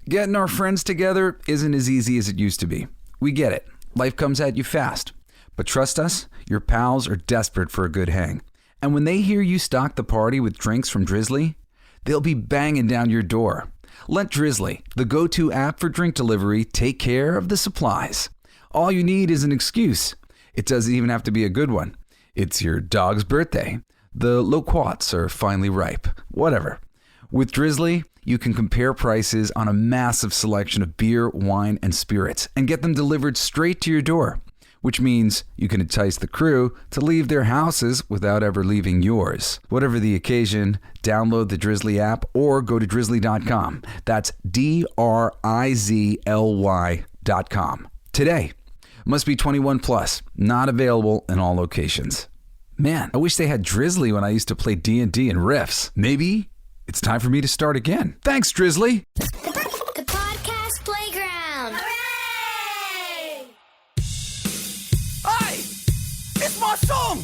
Getting our friends together isn't as easy as it used to be. We get it. Life comes at you fast. But trust us, your pals are desperate for a good hang. And when they hear you stock the party with drinks from Drizzly, they'll be banging down your door. Let Drizzly, the go-to app for drink delivery, take care of the supplies. All you need is an excuse. It doesn't even have to be a good one. It's your dog's birthday. The loquats are finally ripe. Whatever. With Drizzly, you can compare prices on a massive selection of beer, wine, and spirits and get them delivered straight to your door, which means you can entice the crew to leave their houses without ever leaving yours. Whatever the occasion, download the Drizzly app or go to drizzly.com. That's DRIZLY.com. Today. Must be 21 plus. Not available in all locations. Man, I wish they had Drizzly when I used to play D&D and Riffs. Maybe it's time for me to start again. Thanks, Drizzly. The podcast playground. Hooray! Hey, it's my song.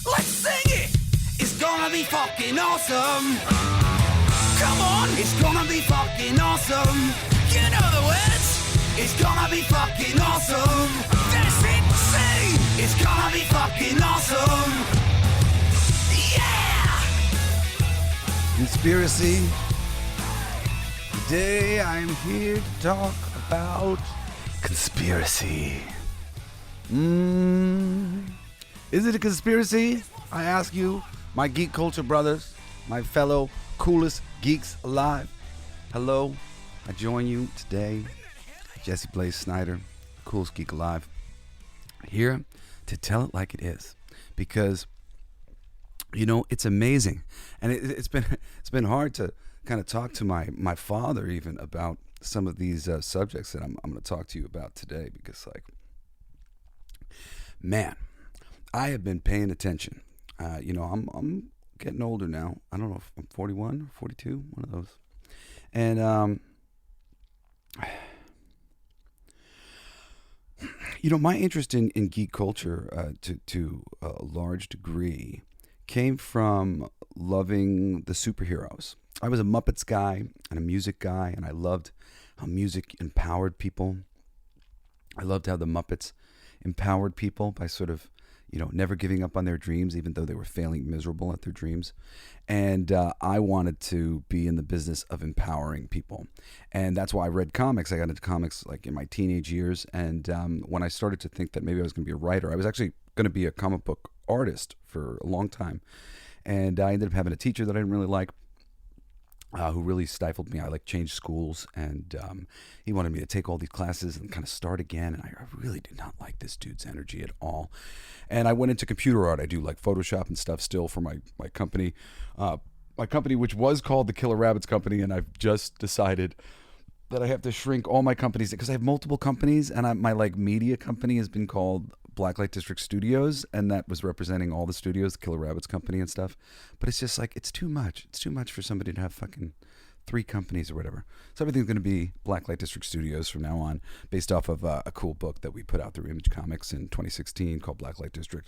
Let's sing it. It's gonna be fucking awesome. Come on, it's gonna be fucking awesome. You know the words. It's gonna be fucking awesome. That's it, sing. It's gonna be fucking awesome. Yeah! Conspiracy. Today I'm here to talk about conspiracy. Is it a conspiracy? I ask you, my Geek Culture brothers, my fellow Coolest Geeks Alive. Hello, I join you today. Jesse Blaze Snyder, Coolest Geek Alive, here to tell it like it is, because it's amazing, and it's been hard to kind of talk to my father even about some of these subjects that I'm going to talk to you about today, because man, I have been paying attention. I'm getting older now. I don't know if I'm 41, 42, one of those, and my interest in geek culture to a large degree came from loving the superheroes. I was a Muppets guy and a music guy, and I loved how music empowered people. I loved how the Muppets empowered people by sort of, never giving up on their dreams, even though they were failing miserable at their dreams. And I wanted to be in the business of empowering people. And that's why I read comics. I got into comics in my teenage years. And when I started to think that maybe I was going to be a writer, I was actually going to be a comic book artist for a long time. And I ended up having a teacher that I didn't really like, who really stifled me. I changed schools, and he wanted me to take all these classes and kind of start again. And I really did not like this dude's energy at all. And I went into computer art. I do Photoshop and stuff still for my company, which was called the Killer Rabbits Company. And I've just decided that I have to shrink all my companies because I have multiple companies, and my media company has been called Blacklight District Studios, and that was representing all the studios, Killer Rabbits Company and stuff. But it's just it's too much. It's too much for somebody to have fucking 3 companies or whatever. So everything's going to be Blacklight District Studios from now on, based off of a cool book that we put out through Image Comics in 2016 called Blacklight District,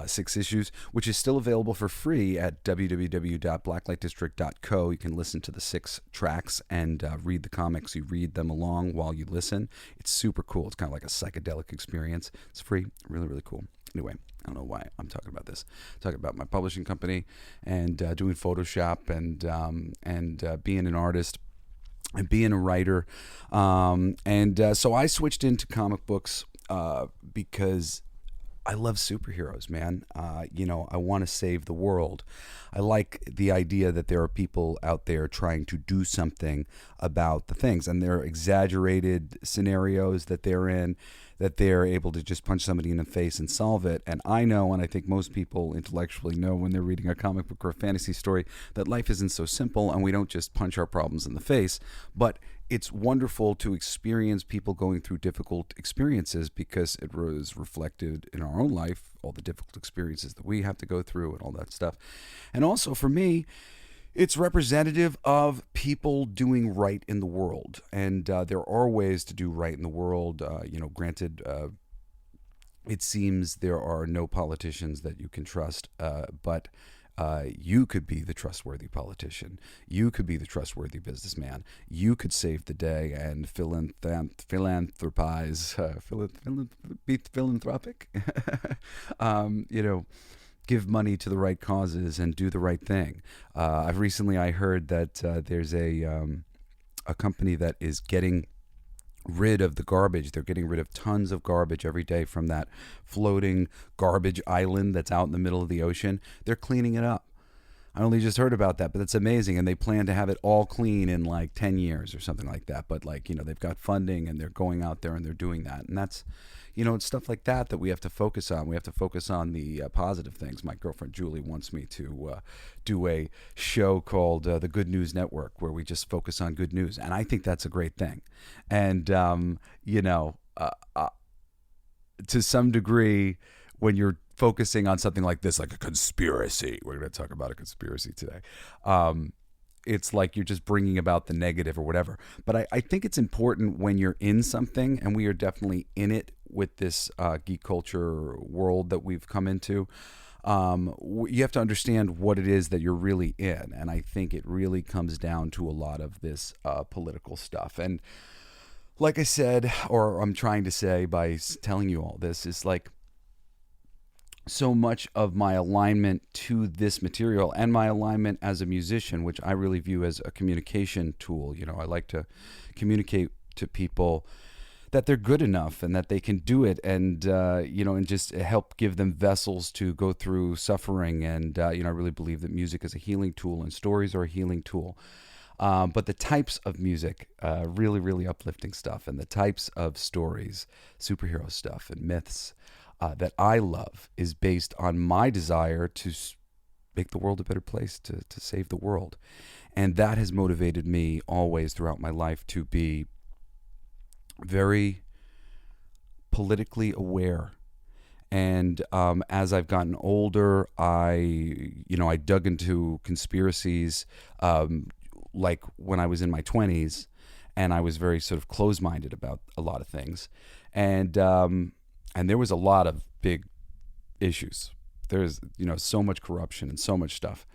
6 issues, which is still available for free at www.blacklightdistrict.co. You can listen to the 6 tracks and read the comics. You read them along while you listen. It's super cool. It's kind of like a psychedelic experience. It's free. Really, really cool. Anyway, I don't know why I'm talking about this. I'm talking about my publishing company and doing Photoshop and being an artist and being a writer. So I switched into comic books because I love superheroes, man. I want to save the world. I like the idea that there are people out there trying to do something about the things, and there are exaggerated scenarios that they're in, that they're able to just punch somebody in the face and solve it. And I know, and I think most people intellectually know when they're reading a comic book or a fantasy story, that life isn't so simple and we don't just punch our problems in the face. But it's wonderful to experience people going through difficult experiences, because it was reflected in our own life, all the difficult experiences that we have to go through and all that stuff. And also for me, it's representative of people doing right in the world. And there are ways to do right in the world. Granted, it seems there are no politicians that you can trust, but You could be the trustworthy politician. You could be the trustworthy businessman. You could save the day and philanthropize, be philanthropic. Give money to the right causes and do the right thing. I heard that there's a company that is getting rid of the garbage. They're getting rid of tons of garbage every day from that floating garbage island that's out in the middle of the ocean. They're cleaning it up. I only just heard about that, but that's amazing. And they plan to have it all clean in like 10 years or something like that. But they've got funding and they're going out there and they're doing that. And that's, it's stuff like that we have to focus on. We have to focus on the positive things. My girlfriend Julie wants me to do a show called The Good News Network, where we just focus on good news. And I think that's a great thing. And, to some degree, when you're focusing on something like this, like a conspiracy, we're going to talk about a conspiracy today. It's like you're just bringing about the negative or whatever. But I think it's important when you're in something, and we are definitely in it with this geek culture world that we've come into. You have to understand what it is that you're really in. And I think it really comes down to a lot of this political stuff. And like I said, or I'm trying to say by telling you all this, is like, so much of my alignment to this material and my alignment as a musician, which I really view as a communication tool. I like to communicate to people that they're good enough and that they can do it, and and just help give them vessels to go through suffering. And I really believe that music is a healing tool and stories are a healing tool. But the types of music, really, really uplifting stuff, and the types of stories, superhero stuff and myths, that I love is based on my desire to make the world a better place, to save the world. And that has motivated me always throughout my life to be very politically aware. And as I've gotten older, I dug into conspiracies like when I was in my 20s, and I was very sort of closed-minded about a lot of things. And there was a lot of big issues. There's, so much corruption and so much stuff.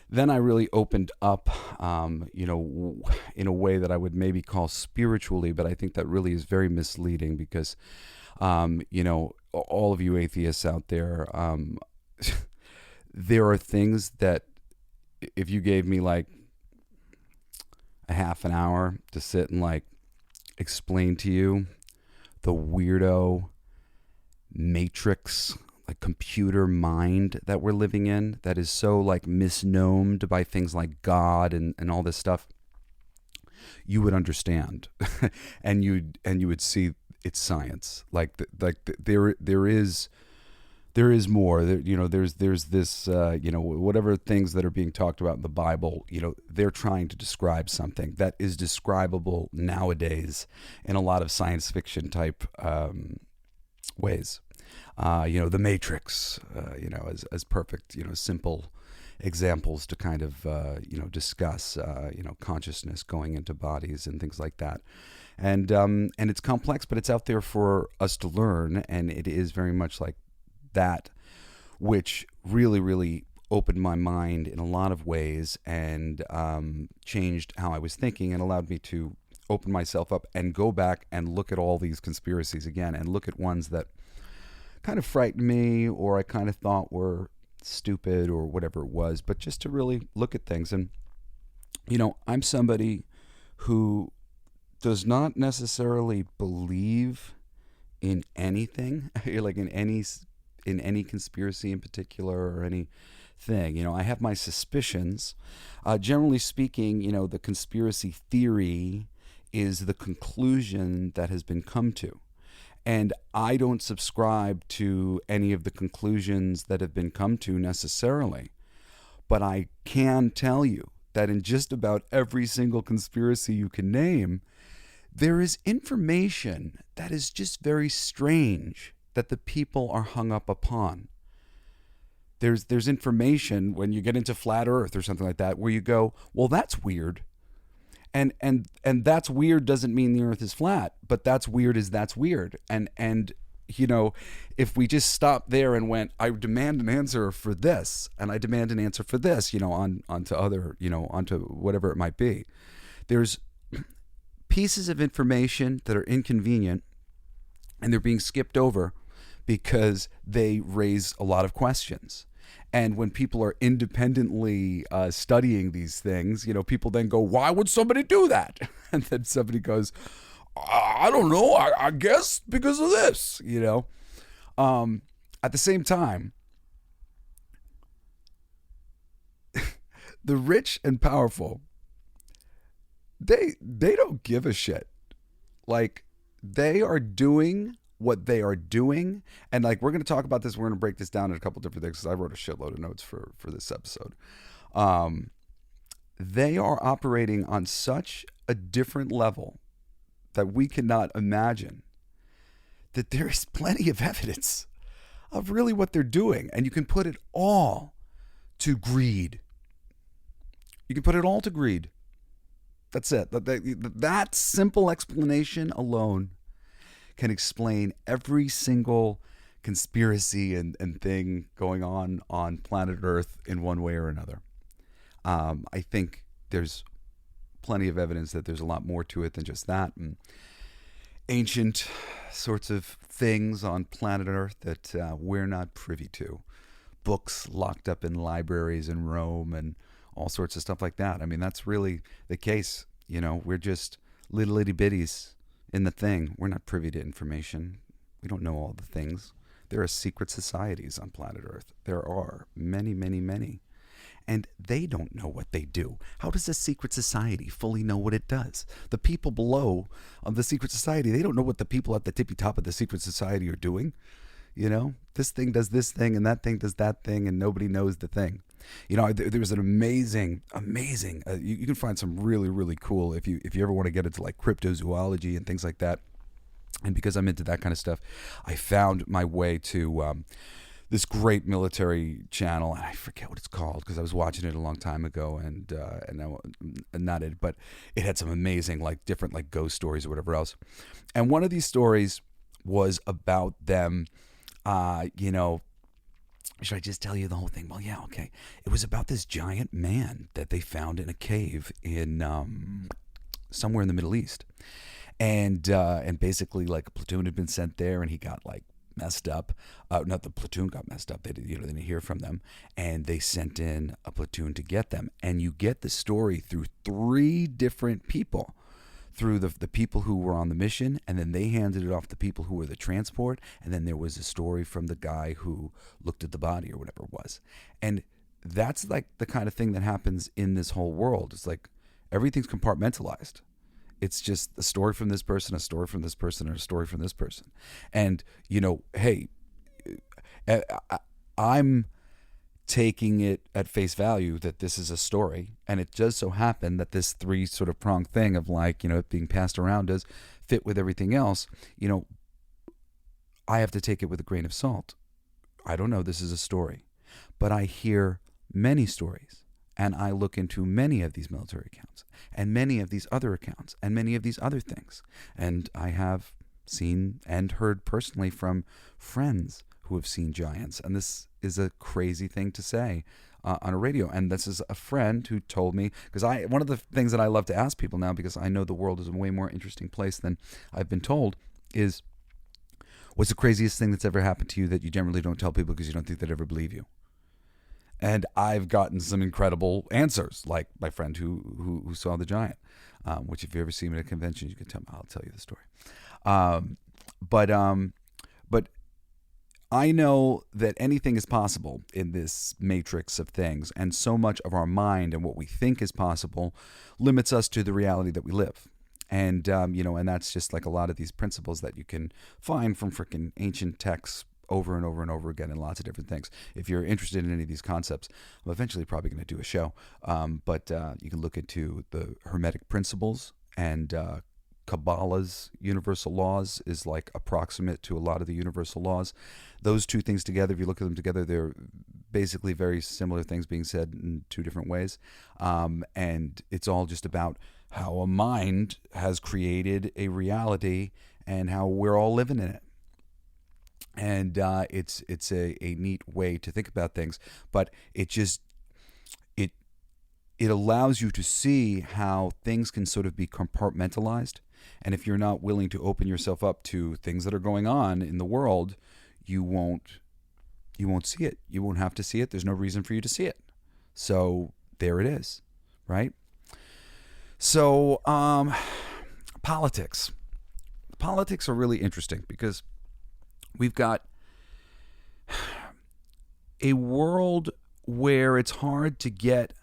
Then I really opened up, in a way that I would maybe call spiritually, but I think that really is very misleading because, all of you atheists out there, there are things that if you gave me like a half an hour to sit and like explain to you the weirdo matrix, like computer mind that we're living in, that is so like misnomed by things like God and all this stuff, you would understand, and you would see it's science. There is more. There's this whatever things that are being talked about in the Bible. They're trying to describe something that is describable nowadays in a lot of science fiction type ways. The Matrix, as perfect, simple examples to kind of, discuss, consciousness going into bodies and things like that. And it's complex, but it's out there for us to learn. And it is very much like that, which really, really opened my mind in a lot of ways and changed how I was thinking and allowed me to open myself up and go back and look at all these conspiracies again and look at ones that kind of frightened me or I kind of thought were stupid or whatever it was, but just to really look at things. And, I'm somebody who does not necessarily believe in anything, like in any conspiracy in particular or anything. I have my suspicions. Generally speaking, the conspiracy theory is the conclusion that has been come to. And I don't subscribe to any of the conclusions that have been come to necessarily. But I can tell you that in just about every single conspiracy you can name, there is information that is just very strange that the people are hung up upon. There's information when you get into flat earth or something like that where you go, well, that's weird. And that's weird doesn't mean the earth is flat, but that's weird. And if we just stopped there and went, I demand an answer for this, and I demand an answer for this, onto other, onto whatever it might be. There's pieces of information that are inconvenient, and they're being skipped over because they raise a lot of questions. And when people are independently studying these things, people then go, why would somebody do that? And then somebody goes, I don't know, I guess because of this, At the same time, the rich and powerful, they don't give a shit. Like, they are doing what they are doing. And like, we're going to talk about this. We're going to break this down in a couple different things, because I wrote a shitload of notes for this episode. They are operating on such a different level that we cannot imagine, that there is plenty of evidence of really what they're doing. And you can put it all to greed. You can put it all to greed. That's it. That simple explanation alone can explain every single conspiracy and thing going on planet Earth in one way or another. I think there's plenty of evidence that there's a lot more to it than just that. And ancient sorts of things on planet Earth that we're not privy to. Books locked up in libraries in Rome and all sorts of stuff like that. I mean, that's really the case. We're just little itty bitties in the thing. We're not privy to information. We don't know all the things. There are secret societies on planet Earth. There are many, many, many. And they don't know what they do. How does a secret society fully know what it does? The people below of the secret society, they don't know what the people at the tippy top of the secret society are doing. This thing does this thing and that thing does that thing, and nobody knows the thing. There was an amazing, you can find some really, really cool, if you ever want to get into like cryptozoology and things like that. And because I'm into that kind of stuff, I found my way to this great military channel, and I forget what it's called because I was watching it a long time ago, and not it, but it had some amazing, like, different, like, ghost stories or whatever else. And one of these stories was about them, should I just tell you the whole thing? Well, yeah, okay. It was about this giant man that they found in a cave in somewhere in the Middle East, and basically, like, a platoon had been sent there, and he got, like, messed up. Not the platoon got messed up. They didn't hear from them, and they sent in a platoon to get them. And you get the story through 3 different people, through the people who were on the mission, and then they handed it off to the people who were the transport, and then there was a story from the guy who looked at the body or whatever it was. And that's like the kind of thing that happens in this whole world. It's like everything's compartmentalized. It's just a story from this person, a story from this person, or a story from this person. And, hey, I'm taking it at face value that this is a story. And it does so happen that this 3 sort of pronged thing of, like, it being passed around does fit with everything else. I have to take it with a grain of salt. I don't know, this is a story. But I hear many stories. And I look into many of these military accounts and many of these other accounts and many of these other things. And I have seen and heard personally from friends who have seen giants. And this is a crazy thing to say on a radio. And this is a friend who told me, because one of the things that I love to ask people now, because I know the world is a way more interesting place than I've been told, is what's the craziest thing that's ever happened to you that you generally don't tell people because you don't think they'd ever believe you? And I've gotten some incredible answers, like my friend who saw the giant, which if you ever see him at a convention, you can tell me. I'll tell you the story. But I know that anything is possible in this matrix of things, and so much of our mind and what we think is possible limits us to the reality that we live. And and that's just like a lot of these principles that you can find from freaking ancient texts over and over and over again in lots of different things. If you're interested in any of these concepts, I'm eventually probably going to do a show. But you can look into the Hermetic principles, and Kabbalah's universal laws is like approximate to a lot of the universal laws. Those 2 things together, if you look at them together, they're basically very similar things being said in 2 different ways. And it's all just about how a mind has created a reality and how we're all living in it. And it's a neat way to think about things, but it allows you to see how things can sort of be compartmentalized. And if you're not willing to open yourself up to things that are going on in the world, you won't see it. You won't have to see it. There's no reason for you to see it. So there it is, right? So politics. Politics are really interesting because we've got a world where it's hard to get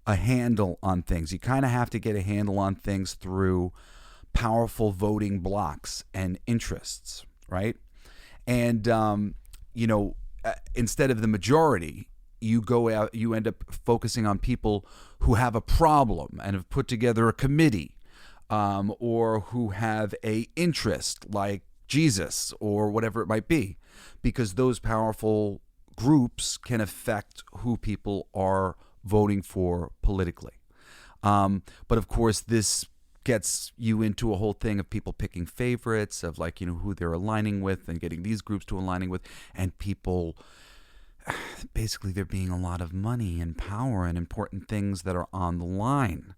a handle on things. You kind of have to get a handle on things through powerful voting blocks and interests, right? And instead of the majority, you end up focusing on people who have a problem and have put together a committee, or who have a interest like Jesus or whatever it might be, because those powerful groups can affect who people are voting for politically. But of course, this gets you into a whole thing of people picking favorites, of like, who they're aligning with and getting these groups to aligning with, and people, basically there being a lot of money and power and important things that are on the line.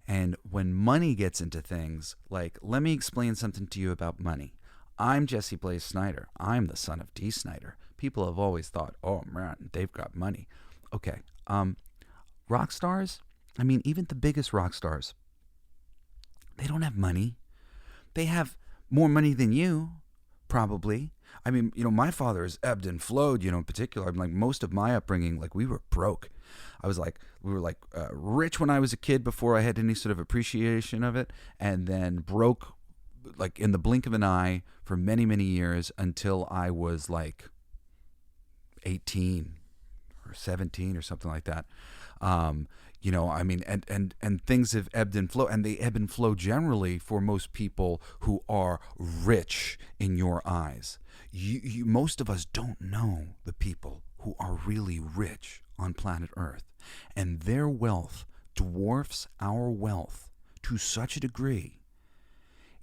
And when money gets into things, like, let me explain something to you about money. I'm Jesse Blaze Snyder. I'm the son of Dee Snyder. People have always thought, oh man, they've got money. Okay. Rock stars, even the biggest rock stars, they don't have money. They have more money than you, probably. My father has ebbed and flowed, in particular. Most of my upbringing, we were broke. We were rich when I was a kid before I had any sort of appreciation of it, and then broke, in the blink of an eye for many, many years until I was 18 or 17 or something like that. And things have ebbed and flowed, and they ebb and flow generally for most people who are rich in your eyes. Most of us don't know the people who are really rich on planet Earth, and their wealth dwarfs our wealth to such a degree.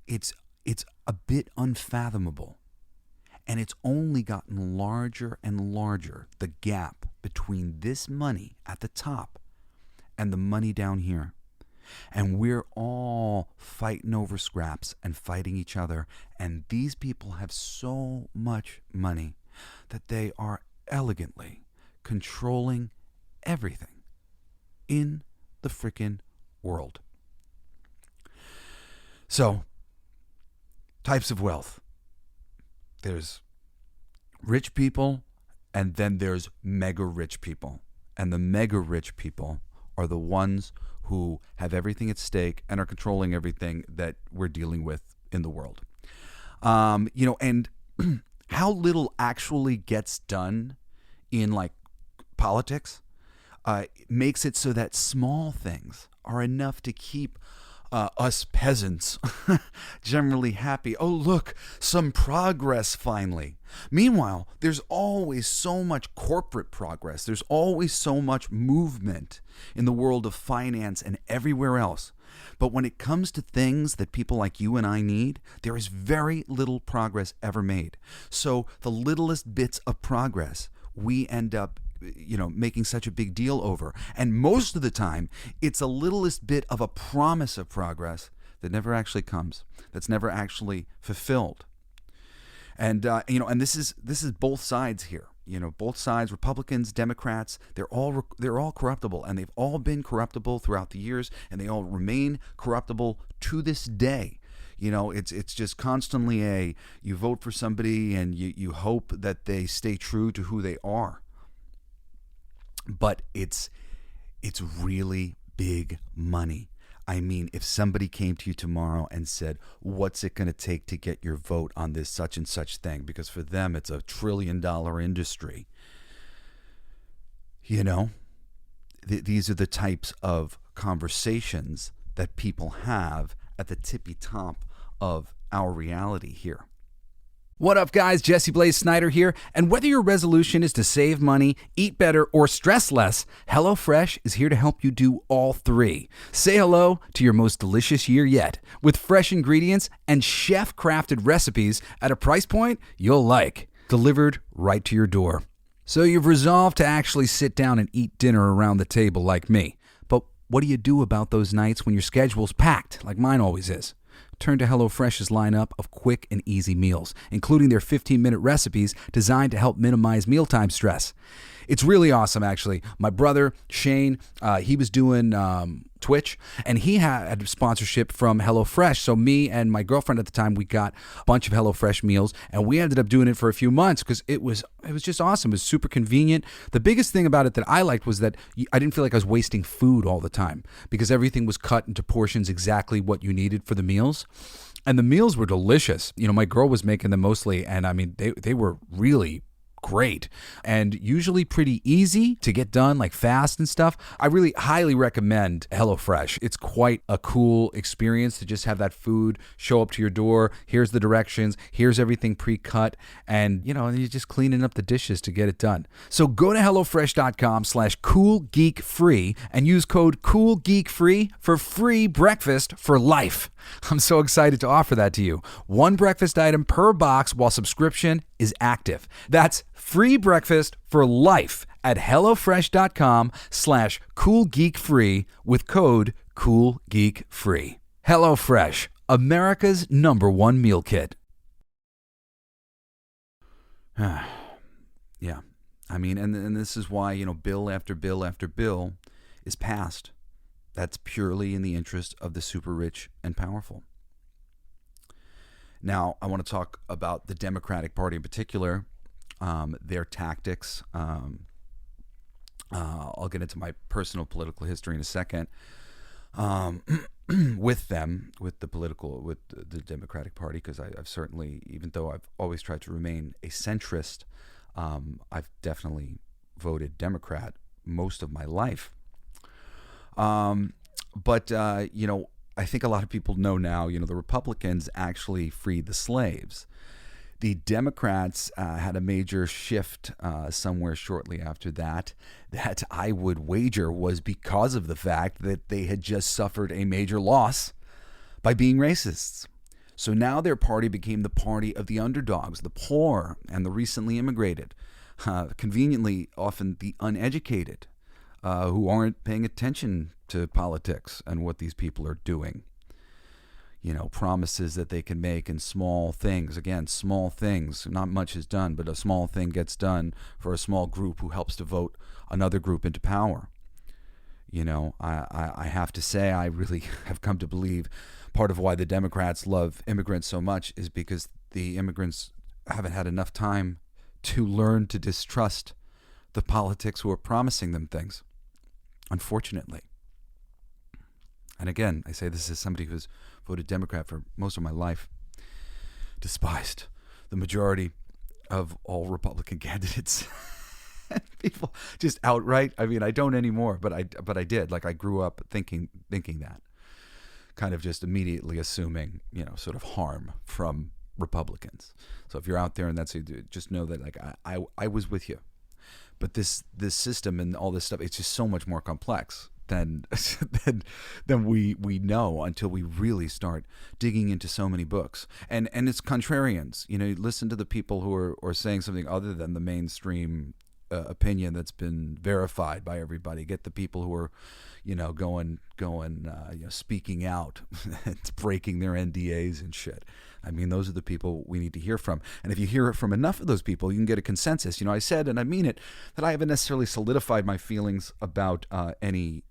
It's a bit unfathomable. And it's only gotten larger and larger, the gap between this money at the top and the money down here. And we're all fighting over scraps and fighting each other. And these people have so much money that they are elegantly controlling everything in the frickin' world. So, types of wealth. There's rich people, and then there's mega rich people. And the mega rich people are the ones who have everything at stake and are controlling everything that we're dealing with in the world. And how little actually gets done in politics makes it so that small things are enough to keep us peasants generally happy. Oh, look, some progress finally. Meanwhile, there's always so much corporate progress. There's always so much movement in the world of finance and everywhere else. But when it comes to things that people like you and I need, there is very little progress ever made. So the littlest bits of progress we end up making such a big deal over. And most of the time, it's a littlest bit of a promise of progress that never actually comes, that's never actually fulfilled. And and this is both sides here. Both sides, Republicans, Democrats, they're all corruptible, and they've all been corruptible throughout the years, and they all remain corruptible to this day. It's just constantly you vote for somebody and you hope that they stay true to who they are. But it's really big money. If somebody came to you tomorrow and said, what's it going to take to get your vote on this such and such thing? Because for them, it's $1 trillion industry. These are the types of conversations that people have at the tippy top of our reality here. What up, guys? Jesse Blaze Snyder here. And whether your resolution is to save money, eat better, or stress less, HelloFresh is here to help you do all three. Say hello to your most delicious year yet with fresh ingredients and chef-crafted recipes at a price point you'll like, delivered right to your door. So you've resolved to actually sit down and eat dinner around the table like me. But what do you do about those nights when your schedule's packed, like mine always is? Turn to HelloFresh's lineup of quick and easy meals, including their 15-minute recipes designed to help minimize mealtime stress. It's really awesome, actually. My brother, Shane, he was doing Twitch, and he had a sponsorship from HelloFresh. So me and my girlfriend at the time, we got a bunch of HelloFresh meals, and we ended up doing it for a few months because it was just awesome. It was super convenient. The biggest thing about it that I liked was that I didn't feel like I was wasting food all the time because everything was cut into portions exactly what you needed for the meals. And the meals were delicious. You know, my girl was making them mostly, and I mean, they were really great and usually pretty easy to get done, like fast and stuff. I really highly recommend HelloFresh. It's quite a cool experience to just have that food show up to your door. Here's the directions. Here's everything pre-cut. And, you know, you're just cleaning up the dishes to get it done. So go to HelloFresh.com/CoolGeekFree and use code CoolGeekFree for free breakfast for life. I'm so excited to offer that to you. One breakfast item per box while subscription is active. That's free breakfast for life at HelloFresh.com/CoolGeekFree with code CoolGeekFree. HelloFresh, America's #1 meal kit. Yeah. I mean, and this is why, you know, bill after bill after bill is passed. That's purely in the interest of the super rich and powerful. Now, I want to talk about the Democratic Party in particular, their tactics. I'll get into my personal political history in a second. With the Democratic Party, because I've certainly, even though I've always tried to remain a centrist, I've definitely voted Democrat most of my life. But you know, I think a lot of people know now, you know, the Republicans actually freed the slaves. The Democrats had a major shift somewhere shortly after that I would wager was because of the fact that they had just suffered a major loss by being racists. So now their party became the party of the underdogs, the poor, and the recently immigrated, conveniently often the uneducated, who aren't paying attention to politics and what these people are doing. You know, promises that they can make in small things. Again, small things. Not much is done, but a small thing gets done for a small group who helps to vote another group into power. You know, I have to say, I really have come to believe part of why the Democrats love immigrants so much is because the immigrants haven't had enough time to learn to distrust the politics who are promising them things, unfortunately. And again, I say this as somebody who's voted Democrat for most of my life, despised the majority of all Republican candidates. People just outright, I mean, I don't anymore, but I did. Like, I grew up thinking that, kind of just immediately assuming, you know, sort of harm from Republicans. So if you're out there and that's, just know that, like, I was with you. But this system and all this stuff, it's just so much more complex than we know until we really start digging into so many books. And it's contrarians. You know, you listen to the people who are saying something other than the mainstream opinion that's been verified by everybody. Get the people who are, you know, going, speaking out, breaking their NDAs and shit. I mean, those are the people we need to hear from. And if you hear from enough of those people, you can get a consensus. You know, I said, and I mean it, that I haven't necessarily solidified my feelings about any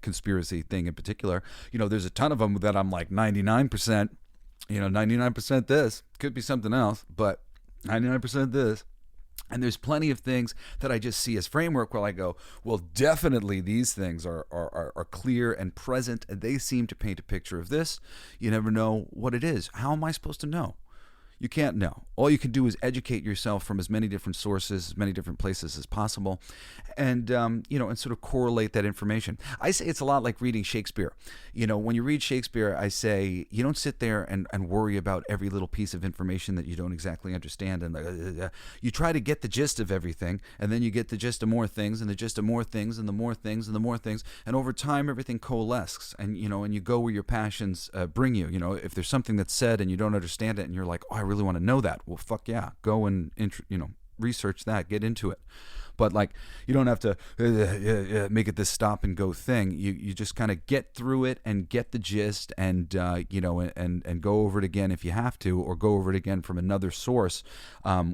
conspiracy thing in particular. You know, there's a ton of them that I'm like 99%, 99% this, could be something else, but 99% this. And there's plenty of things that I just see as framework where I go, well, definitely these things are clear and present, and they seem to paint a picture of this. You never know what it is. How am I supposed to know? You can't know. All you can do is educate yourself from as many different sources, as many different places as possible, and and sort of correlate that information. I say it's a lot like reading Shakespeare. When you read Shakespeare, I say you don't sit there and worry about every little piece of information that you don't exactly understand, and you try to get the gist of everything, and then you get the gist of more things, and the gist of more things, and the more things, and the more things, and over time everything coalesces, and you go where your passions bring you. If there's something that's said and you don't understand it, and you're like, oh, I really want to know that. Well, fuck yeah, go and research that, get into it. But you don't have to make it this stop and go thing. You just kind of get through it and get the gist, and and go over it again if you have to, or go over it again from another source,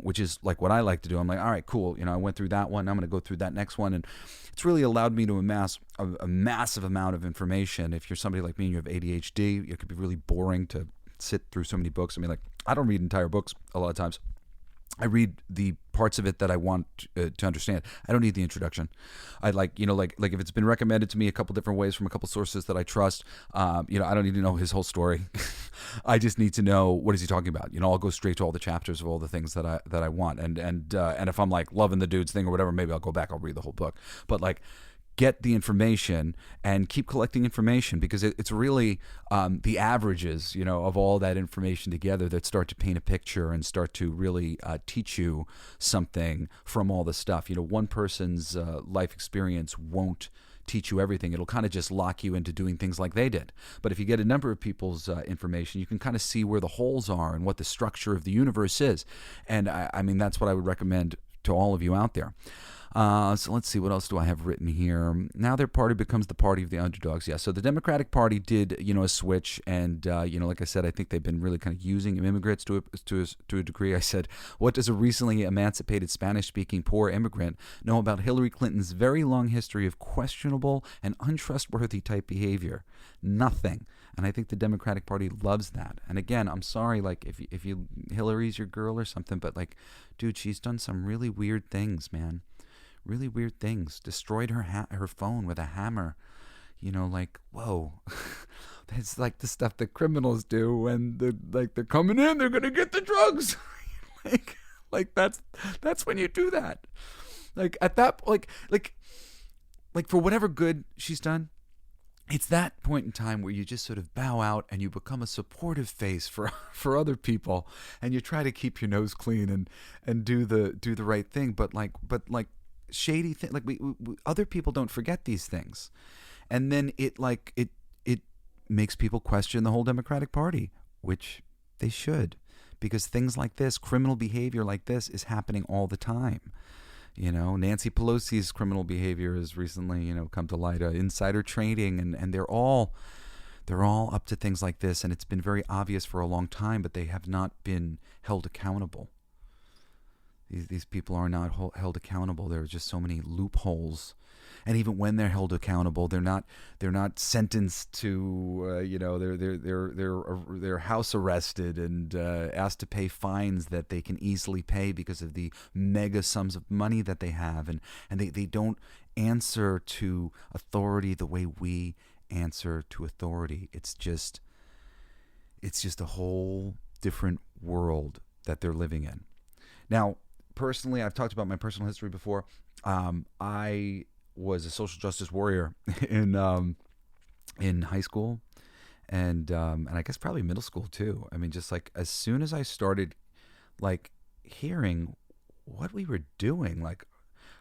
which is like what I like to do. I'm like, all right, cool. I went through that one. I'm going to go through that next one, and it's really allowed me to amass a massive amount of information. If you're somebody like me and you have ADHD, it could be really boring to sit through so many books. I mean, I don't read entire books a lot of times. I read the parts of it that I want to understand. I don't need the introduction. I like if it's been recommended to me a couple different ways from a couple sources that I trust. I don't need to know his whole story. I just need to know, what is he talking about. I'll go straight to all the chapters of all the things that I want. And if I'm loving the dude's thing or whatever, maybe I'll go back. I'll read the whole book. But get the information and keep collecting information, because it's really the averages, of all that information together that start to paint a picture and start to really teach you something from all the stuff. One person's life experience won't teach you everything. It'll kind of just lock you into doing things like they did. But if you get a number of people's information, you can kind of see where the holes are and what the structure of the universe is. And I mean, that's what I would recommend to all of you out there. So let's see, what else do I have written here? Now their party becomes the party of the underdogs. Yeah, so the Democratic Party did, a switch, and like I said, I think they've been really kind of using immigrants to a degree. I said, what does a recently emancipated Spanish-speaking poor immigrant know about Hillary Clinton's very long history of questionable and untrustworthy type behavior? Nothing. And I think the Democratic Party loves that. And again, I'm sorry, if you Hillary's your girl or something, but dude, she's done some really weird things, man. Really weird things. Destroyed her phone with a hammer. Whoa. That's like the stuff that criminals do when they're coming in, they're gonna get the drugs. That's when you do that. At that for whatever good she's done, it's that point in time where you just sort of bow out and you become a supportive face for other people, and you try to keep your nose clean and do the right thing. But shady thing, we other people don't forget these things, and then it makes people question the whole Democratic Party, which they should, because things like this, criminal behavior like this, is happening all the time. Nancy Pelosi's criminal behavior has recently come to light, insider trading, and they're all up to things like this, and it's been very obvious for a long time, but they have not been held accountable. These people are not held accountable. There are just so many loopholes, and even when they're held accountable, they're not sentenced to they're house arrested and asked to pay fines that they can easily pay because of the mega sums of money that they have, and they don't answer to authority the way we answer to authority. It's just a whole different world that they're living in. Now, personally, I've talked about my personal history before. I was a social justice warrior in high school, and I guess probably middle school too. I mean, just as soon as I started hearing what we were doing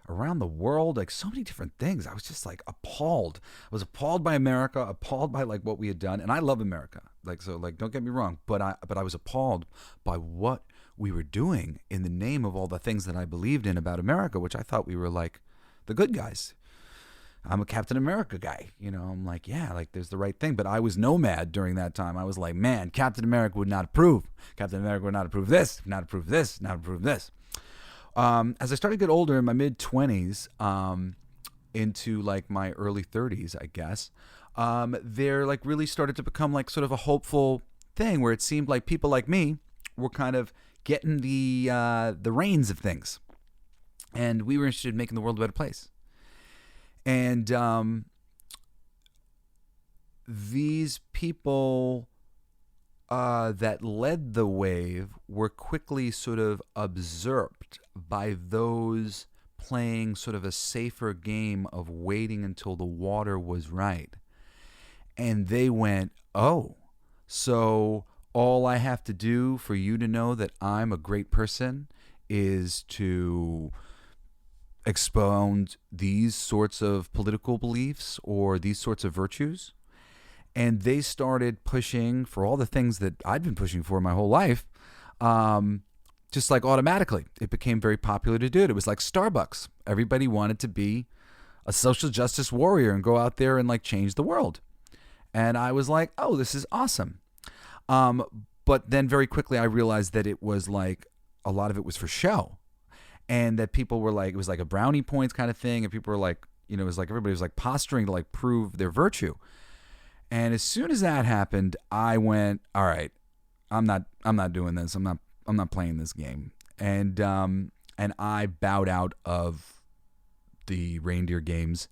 around the world, so many different things, I was just appalled. I was appalled by America, appalled by what we had done, and I love America. Don't get me wrong, but I was appalled by what we were doing in the name of all the things that I believed in about America, which I thought we were the good guys. I'm a Captain America guy, I'm there's the right thing. But I was nomad during that time. I was man, Captain America would not approve. Captain America would not approve this, not approve this, not approve this. As I started to get older, in my mid-20s, into my early 30s, I guess, there really started to become sort of a hopeful thing where it seemed like people like me were kind of getting the reins of things, and we were interested in making the world a better place. And these people that led the wave were quickly sort of usurped by those playing sort of a safer game of waiting until the water was right. And they went, oh, so all I have to do for you to know that I'm a great person is to expound these sorts of political beliefs or these sorts of virtues. And they started pushing for all the things that I'd been pushing for my whole life. Just like automatically, it became very popular to do it. It was like Starbucks. Everybody wanted to be a social justice warrior and go out there and like change the world. And I was like, oh, this is awesome. But then very quickly I realized that it was like a lot of it was for show. And that people were like, it was like a brownie points kind of thing. And people were like, it was like everybody was like posturing to like prove their virtue. And as soon as that happened, I went, all right, I'm not doing this. I'm not playing this game. And I bowed out of the reindeer games.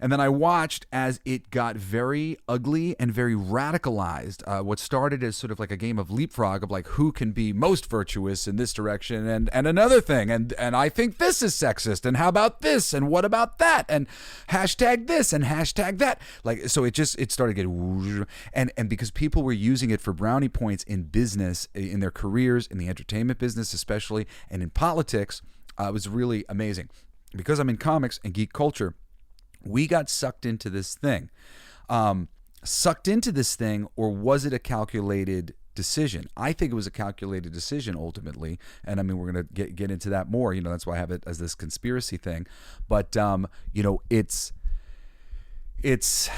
And then I watched as it got very ugly and very radicalized. What started as sort of like a game of leapfrog of like who can be most virtuous in this direction and another thing. And I think this is sexist. And how about this? And what about that? And hashtag this and hashtag that. Like, so it started getting, and because people were using it for brownie points in business, in their careers, in the entertainment business especially, and in politics, it was really amazing. Because I'm in comics and geek culture, we got sucked into this thing. Or was it a calculated decision? I think it was a calculated decision ultimately. And I mean, we're going to get into that more. That's why I have it as this conspiracy thing. But, it's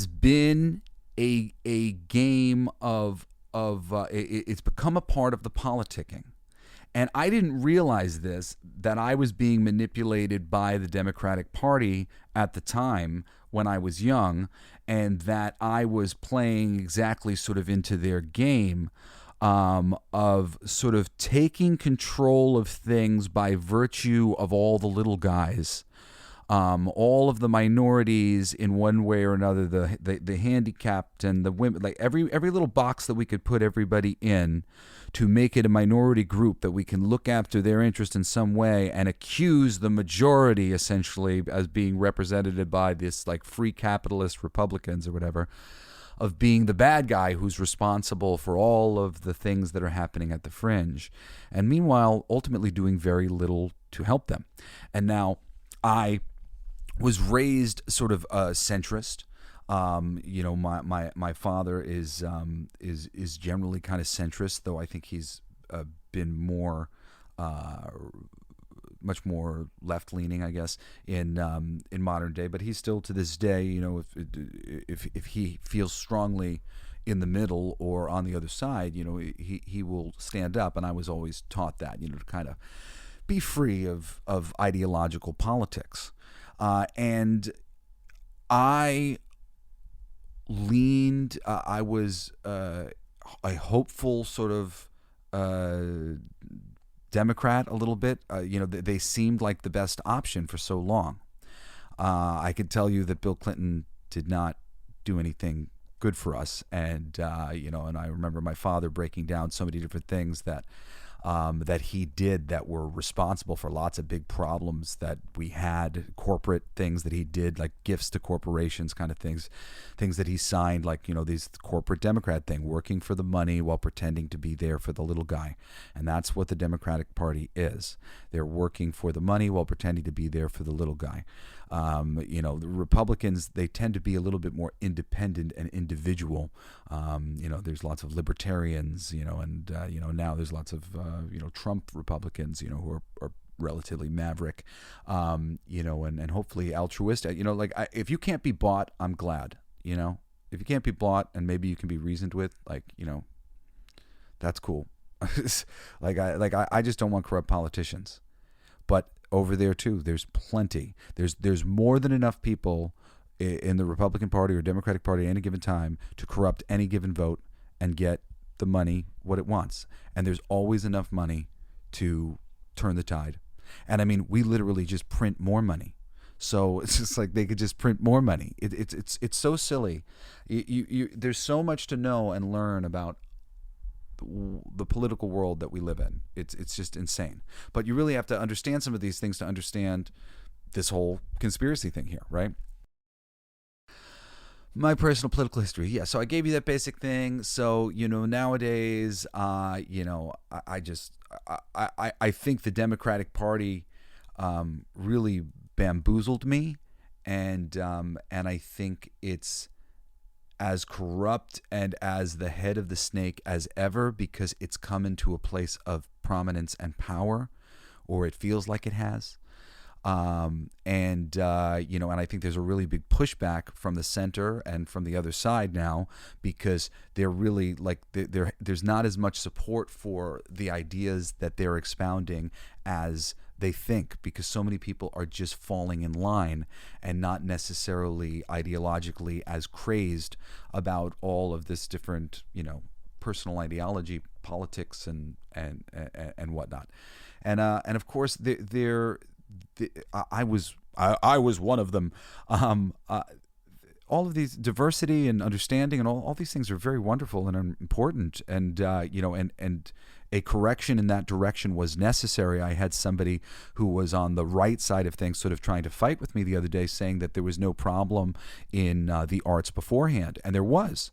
been a game of it's become a part of the politicking. And I didn't realize that I was being manipulated by the Democratic Party at the time when I was young, and that I was playing exactly sort of into their game of sort of taking control of things by virtue of all the little guys. All of the minorities in one way or another, the handicapped and the women, like every little box that we could put everybody in to make it a minority group that we can look after their interest in some way and accuse the majority essentially as being represented by this like free capitalist Republicans or whatever of being the bad guy who's responsible for all of the things that are happening at the fringe. And meanwhile, ultimately doing very little to help them. And now I was raised sort of centrist. My father is generally kind of centrist, though I think he's been more, much more left leaning, I guess, in modern day. But he's still to this day, if he feels strongly in the middle or on the other side, he will stand up. And I was always taught that, to kind of be free of ideological politics. And I leaned, I was a hopeful sort of Democrat a little bit. They seemed like the best option for so long. I could tell you that Bill Clinton did not do anything good for us. And, and I remember my father breaking down so many different things that he did that were responsible for lots of big problems that we had, corporate things that he did, like gifts to corporations kind of things that he signed, like, these corporate Democrat thing, working for the money while pretending to be there for the little guy. And that's what the Democratic Party is. They're working for the money while pretending to be there for the little guy. The Republicans, they tend to be a little bit more independent and individual. There's lots of libertarians, and now there's lots of, Trump Republicans, who are relatively maverick, and hopefully altruistic. If you can't be bought, I'm glad, if you can't be bought and maybe you can be reasoned with, that's cool. I just don't want corrupt politicians. But over there too, there's plenty. There's more than enough people in the Republican Party or Democratic Party at any given time to corrupt any given vote and get the money what it wants. And there's always enough money to turn the tide. And I mean, we literally just print more money. So it's just like they could just print more money. It's so silly. There's so much to know and learn about the political world that we live in. It's just insane. But you really have to understand some of these things to understand this whole conspiracy thing here, right? My personal political history. Yeah, so I gave you that basic thing. So, nowadays, I think the Democratic Party really bamboozled me, and I think it's as corrupt and as the head of the snake as ever, because it's come into a place of prominence and power, or it feels like it has. And I think there's a really big pushback from the center and from the other side now, because they're really like, there's not as much support for the ideas that they're expounding as they think, because so many people are just falling in line and not necessarily ideologically as crazed about all of this different, personal ideology, politics, and whatnot. And of course, I was one of them. All of these diversity and understanding and all these things are very wonderful and important. And and a correction in that direction was necessary. I had somebody who was on the right side of things sort of trying to fight with me the other day, saying that there was no problem in the arts beforehand. And there was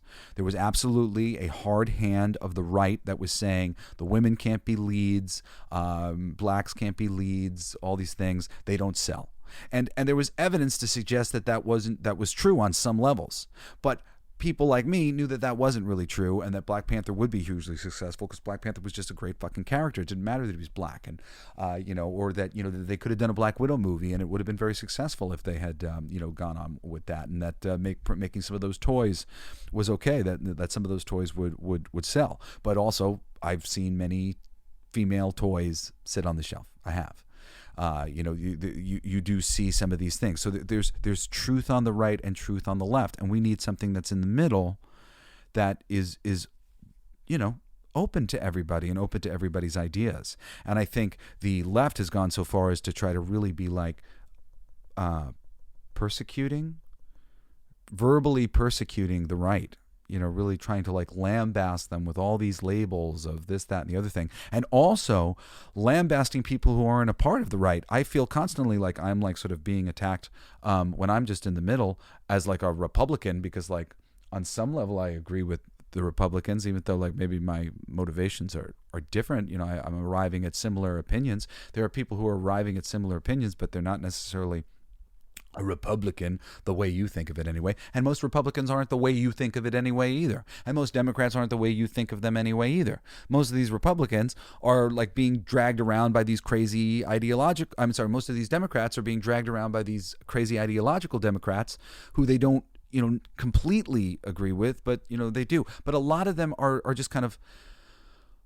absolutely a hard hand of the right that was saying the women can't be leads, blacks can't be leads, all these things, they don't sell. And there was evidence to suggest that was true on some levels. But people like me knew that wasn't really true, and that Black Panther would be hugely successful, because Black Panther was just a great fucking character. It didn't matter that he was black, and or that that they could have done a Black Widow movie and it would have been very successful if they had gone on with that, and that making some of those toys was okay. That some of those toys would sell. But also, I've seen many female toys sit on the shelf. I have. You do see some of these things. So there's truth on the right and truth on the left, and we need something that's in the middle that is open to everybody and open to everybody's ideas. And I think the left has gone so far as to try to really be like verbally persecuting the right. Really trying to like lambast them with all these labels of this, that, and the other thing. And also lambasting people who aren't a part of the right. I feel constantly like I'm like sort of being attacked when I'm just in the middle as like a Republican, because like on some level I agree with the Republicans, even though like maybe my motivations are different. I'm arriving at similar opinions. There are people who are arriving at similar opinions, but they're not necessarily a Republican the way you think of it anyway. And most Republicans aren't the way you think of it anyway either. And most Democrats aren't the way you think of them anyway either. Most of these Republicans are like being dragged around by these crazy most of these Democrats are being dragged around by these crazy ideological Democrats who they don't completely agree with, but they do. But a lot of them are just kind of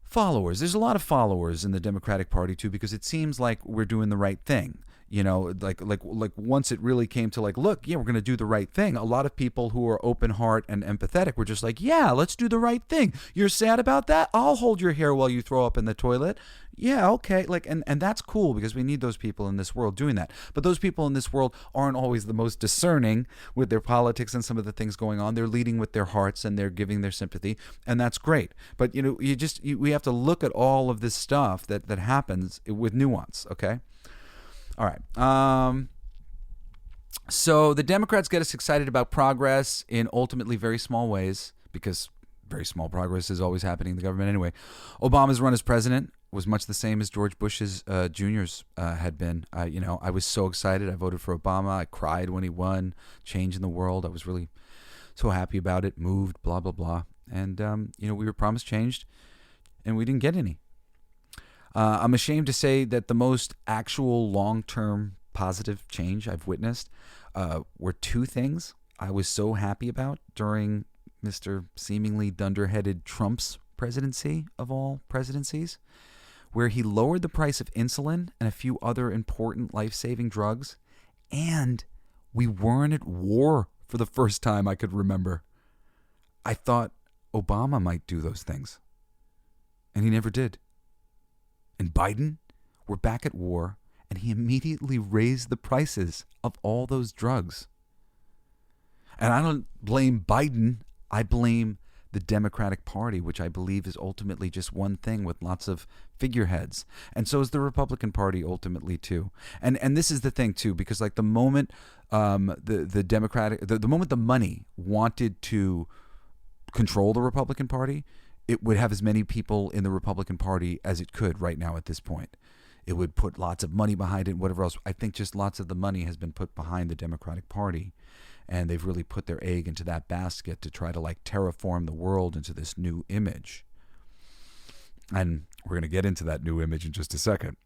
followers. There's a lot of followers in the Democratic Party too, because it seems like we're doing the right thing. Like once it really came to like, look, yeah, we're going to do the right thing. A lot of people who are open heart and empathetic were just like, yeah, let's do the right thing. You're sad about that? I'll hold your hair while you throw up in the toilet. Yeah, okay. Like, and that's cool, because we need those people in this world doing that. But those people in this world aren't always the most discerning with their politics and some of the things going on. They're leading with their hearts and they're giving their sympathy, and that's great. But we have to look at all of this stuff that happens with nuance. Okay. All right. So the Democrats get us excited about progress in ultimately very small ways, because very small progress is always happening in the government anyway. Obama's run as president was much the same as George Bush's Jr.'s had been. I was so excited. I voted for Obama. I cried when he won. Change in the world. I was really so happy about it. Moved, blah, blah, blah. And, we were promised change, and we didn't get any. I'm ashamed to say that the most actual long-term positive change I've witnessed were two things I was so happy about during Mr. seemingly dunderheaded Trump's presidency of all presidencies, where he lowered the price of insulin and a few other important life-saving drugs, and we weren't at war for the first time I could remember. I thought Obama might do those things, and he never did. And Biden, we're back at war, and he immediately raised the prices of all those drugs. And I don't blame Biden. I blame the Democratic Party, which I believe is ultimately just one thing with lots of figureheads. And so is the Republican Party ultimately too. And this is the thing too, because like the moment the moment the money wanted to control the Republican Party, it would have as many people in the Republican Party as it could right now at this point. It would put lots of money behind it and whatever else. I think just lots of the money has been put behind the Democratic Party. And they've really put their egg into that basket to try to like terraform the world into this new image. And we're going to get into that new image in just a second.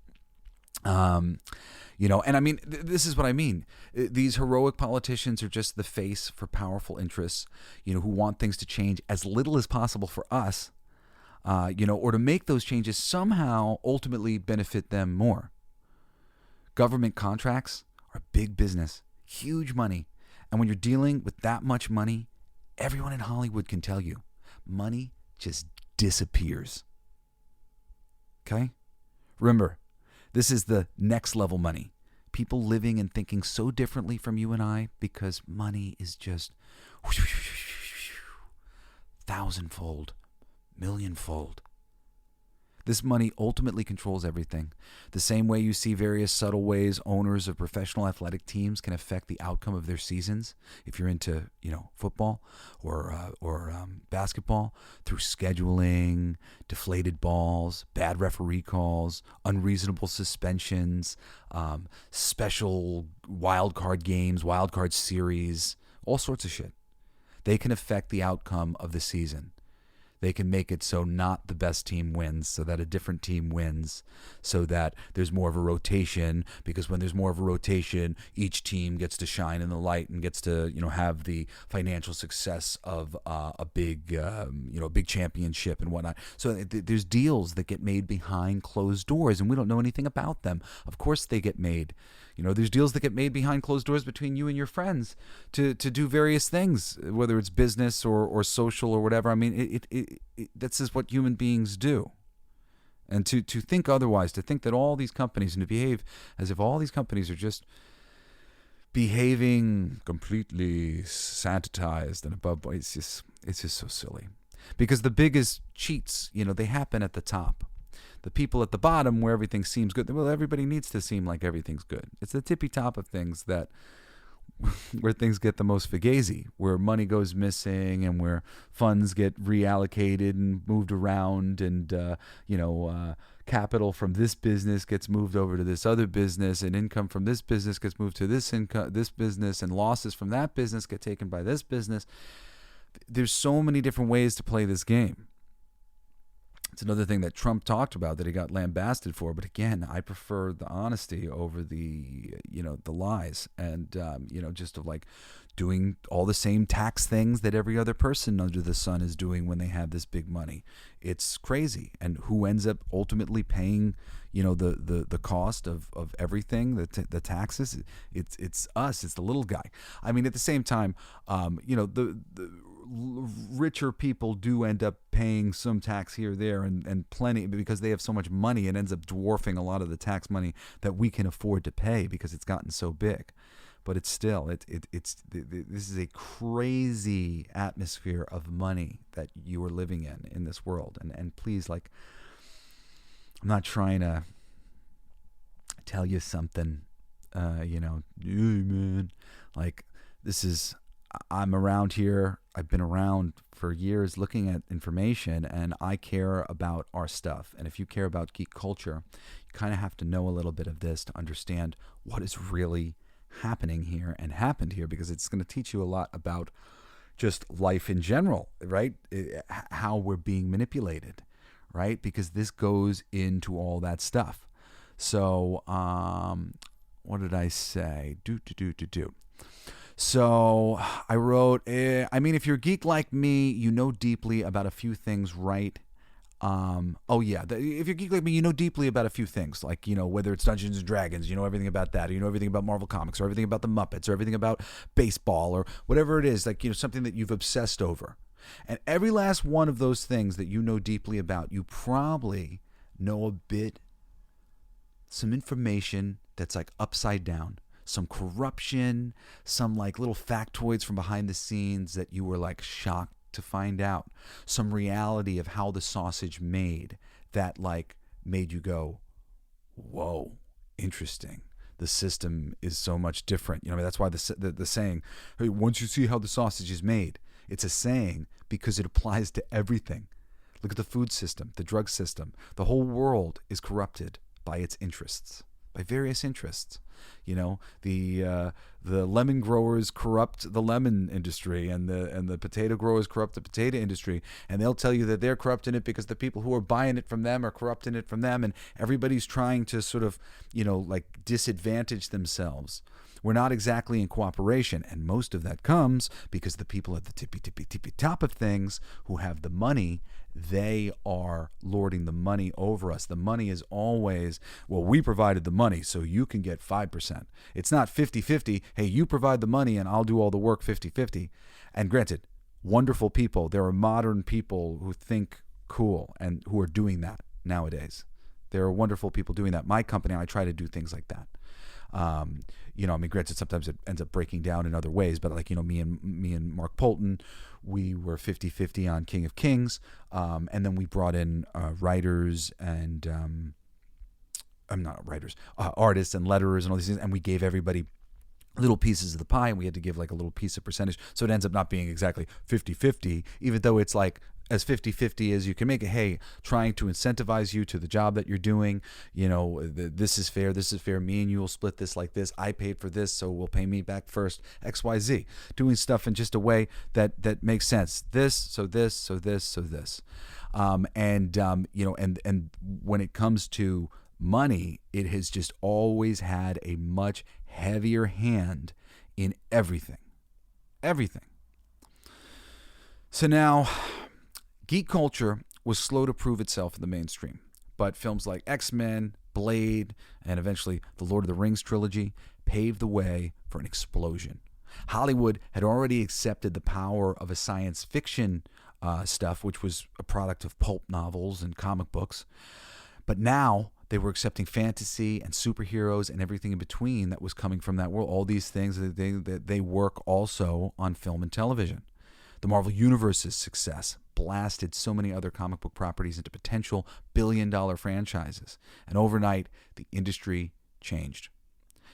You know, and I mean, this is what I mean. These heroic politicians are just the face for powerful interests, you know, who want things to change as little as possible for us, you know, or to make those changes somehow ultimately benefit them more. Government contracts are big business, huge money. And when you're dealing with that much money, everyone in Hollywood can tell you, money just disappears. Okay? Remember, this is the next level money. People living and thinking so differently from you and I because money is just thousandfold, millionfold. This money ultimately controls everything. The same way you see various subtle ways owners of professional athletic teams can affect the outcome of their seasons. If you're into, you know, football or basketball, through scheduling, deflated balls, bad referee calls, unreasonable suspensions, special wild card games, wild card series, all sorts of shit. They can affect the outcome of the season. They can make it so not the best team wins, so that a different team wins, so that there's more of a rotation, because when there's more of a rotation, each team gets to shine in the light and gets to, you know, have the financial success of a big championship and whatnot. So there's deals that get made behind closed doors, and we don't know anything about them. Of course they get made. You know, there's deals that get made behind closed doors between you and your friends to do various things, whether it's business or social or whatever. I mean, that's just what human beings do. And to think otherwise, to think that all these companies, and to behave as if all these companies are just behaving completely sanitized and above, it's just so silly. Because the biggest cheats, you know, they happen at the top. The people at the bottom where everything seems good, well, everybody needs to seem like everything's good. It's the tippy top of things that where things get the most fugazi, where money goes missing and where funds get reallocated and moved around, and capital from this business gets moved over to this other business, and income from this business gets moved to this business, and losses from that business get taken by this business. There's so many different ways to play this game. It's another thing that Trump talked about that he got lambasted for. But again, I prefer the honesty over the lies, and, just of like doing all the same tax things that every other person under the sun is doing when they have this big money. It's crazy. And who ends up ultimately paying, the cost of everything, the taxes? It's us. It's the little guy. I mean, at the same time, the richer people do end up paying some tax here, there, and plenty, because they have so much money. It ends up dwarfing a lot of the tax money that we can afford to pay because it's gotten so big. But it's still, this is a crazy atmosphere of money that you are living in this world. And please, like, I'm not trying to tell you something, hey man, like, this is, I'm around here. I've been around for years looking at information, and I care about our stuff. And if you care about geek culture, you kind of have to know a little bit of this to understand what is really happening here and happened here, because it's going to teach you a lot about just life in general, right? How we're being manipulated, right? Because this goes into all that stuff. So, what did I say? So I wrote, if you're a geek like me, you know deeply about a few things, right? If you're a geek like me, you know deeply about a few things, like, whether it's Dungeons and Dragons, you know everything about that, or you know everything about Marvel Comics, or everything about the Muppets, or everything about baseball, or whatever it is, like, something that you've obsessed over. And every last one of those things that you know deeply about, you probably know some information that's like upside down. Some corruption, some like little factoids from behind the scenes that you were like shocked to find out. Some reality of how the sausage made that like made you go, whoa, interesting. The system is so much different. You know, I mean, that's why the saying, hey, once you see how the sausage is made, it's a saying because it applies to everything. Look at the food system, the drug system. The whole world is corrupted by its interests, by various interests. You know, the lemon growers corrupt the lemon industry, and the potato growers corrupt the potato industry, and they'll tell you that they're corrupting it because the people who are buying it from them are corrupting it from them, and everybody's trying to sort of, you know, like disadvantage themselves. We're not exactly in cooperation, and most of that comes because the people at the tippy top of things who have the money, they are lording the money over us. The money is always, well, we provided the money, so you can get 5%. It's not 50-50. Hey, you provide the money and I'll do all the work 50-50. And granted, wonderful people. There are modern people who think cool and who are doing that nowadays. There are wonderful people doing that. My company, I try to do things like that. You know, I mean, granted, sometimes it ends up breaking down in other ways, but like, you know, me and Mark Polton, we were 50-50 on King of Kings. And then we brought in writers and I'm not writers, artists and letterers and all these things. And we gave everybody little pieces of the pie, and we had to give like a little piece of percentage. So it ends up not being exactly 50-50, even though it's like as 50-50 as you can make it. Hey, trying to incentivize you to the job that you're doing. You know, this is fair. This is fair. Me and you will split this like this. I paid for this, so we'll pay me back first. XYZ. Doing stuff in just a way that makes sense. This, so this, so this, so this. You know, and when it comes to money, it has just always had a much heavier hand in everything. Everything. So now, geek culture was slow to prove itself in the mainstream, but films like X-Men, Blade, and eventually the Lord of the Rings trilogy paved the way for an explosion. Hollywood had already accepted the power of a science fiction stuff, which was a product of pulp novels and comic books, but now they were accepting fantasy and superheroes and everything in between that was coming from that world. All these things, they work also on film and television. The Marvel Universe's success blasted so many other comic book properties into potential billion-dollar franchises. And overnight, the industry changed.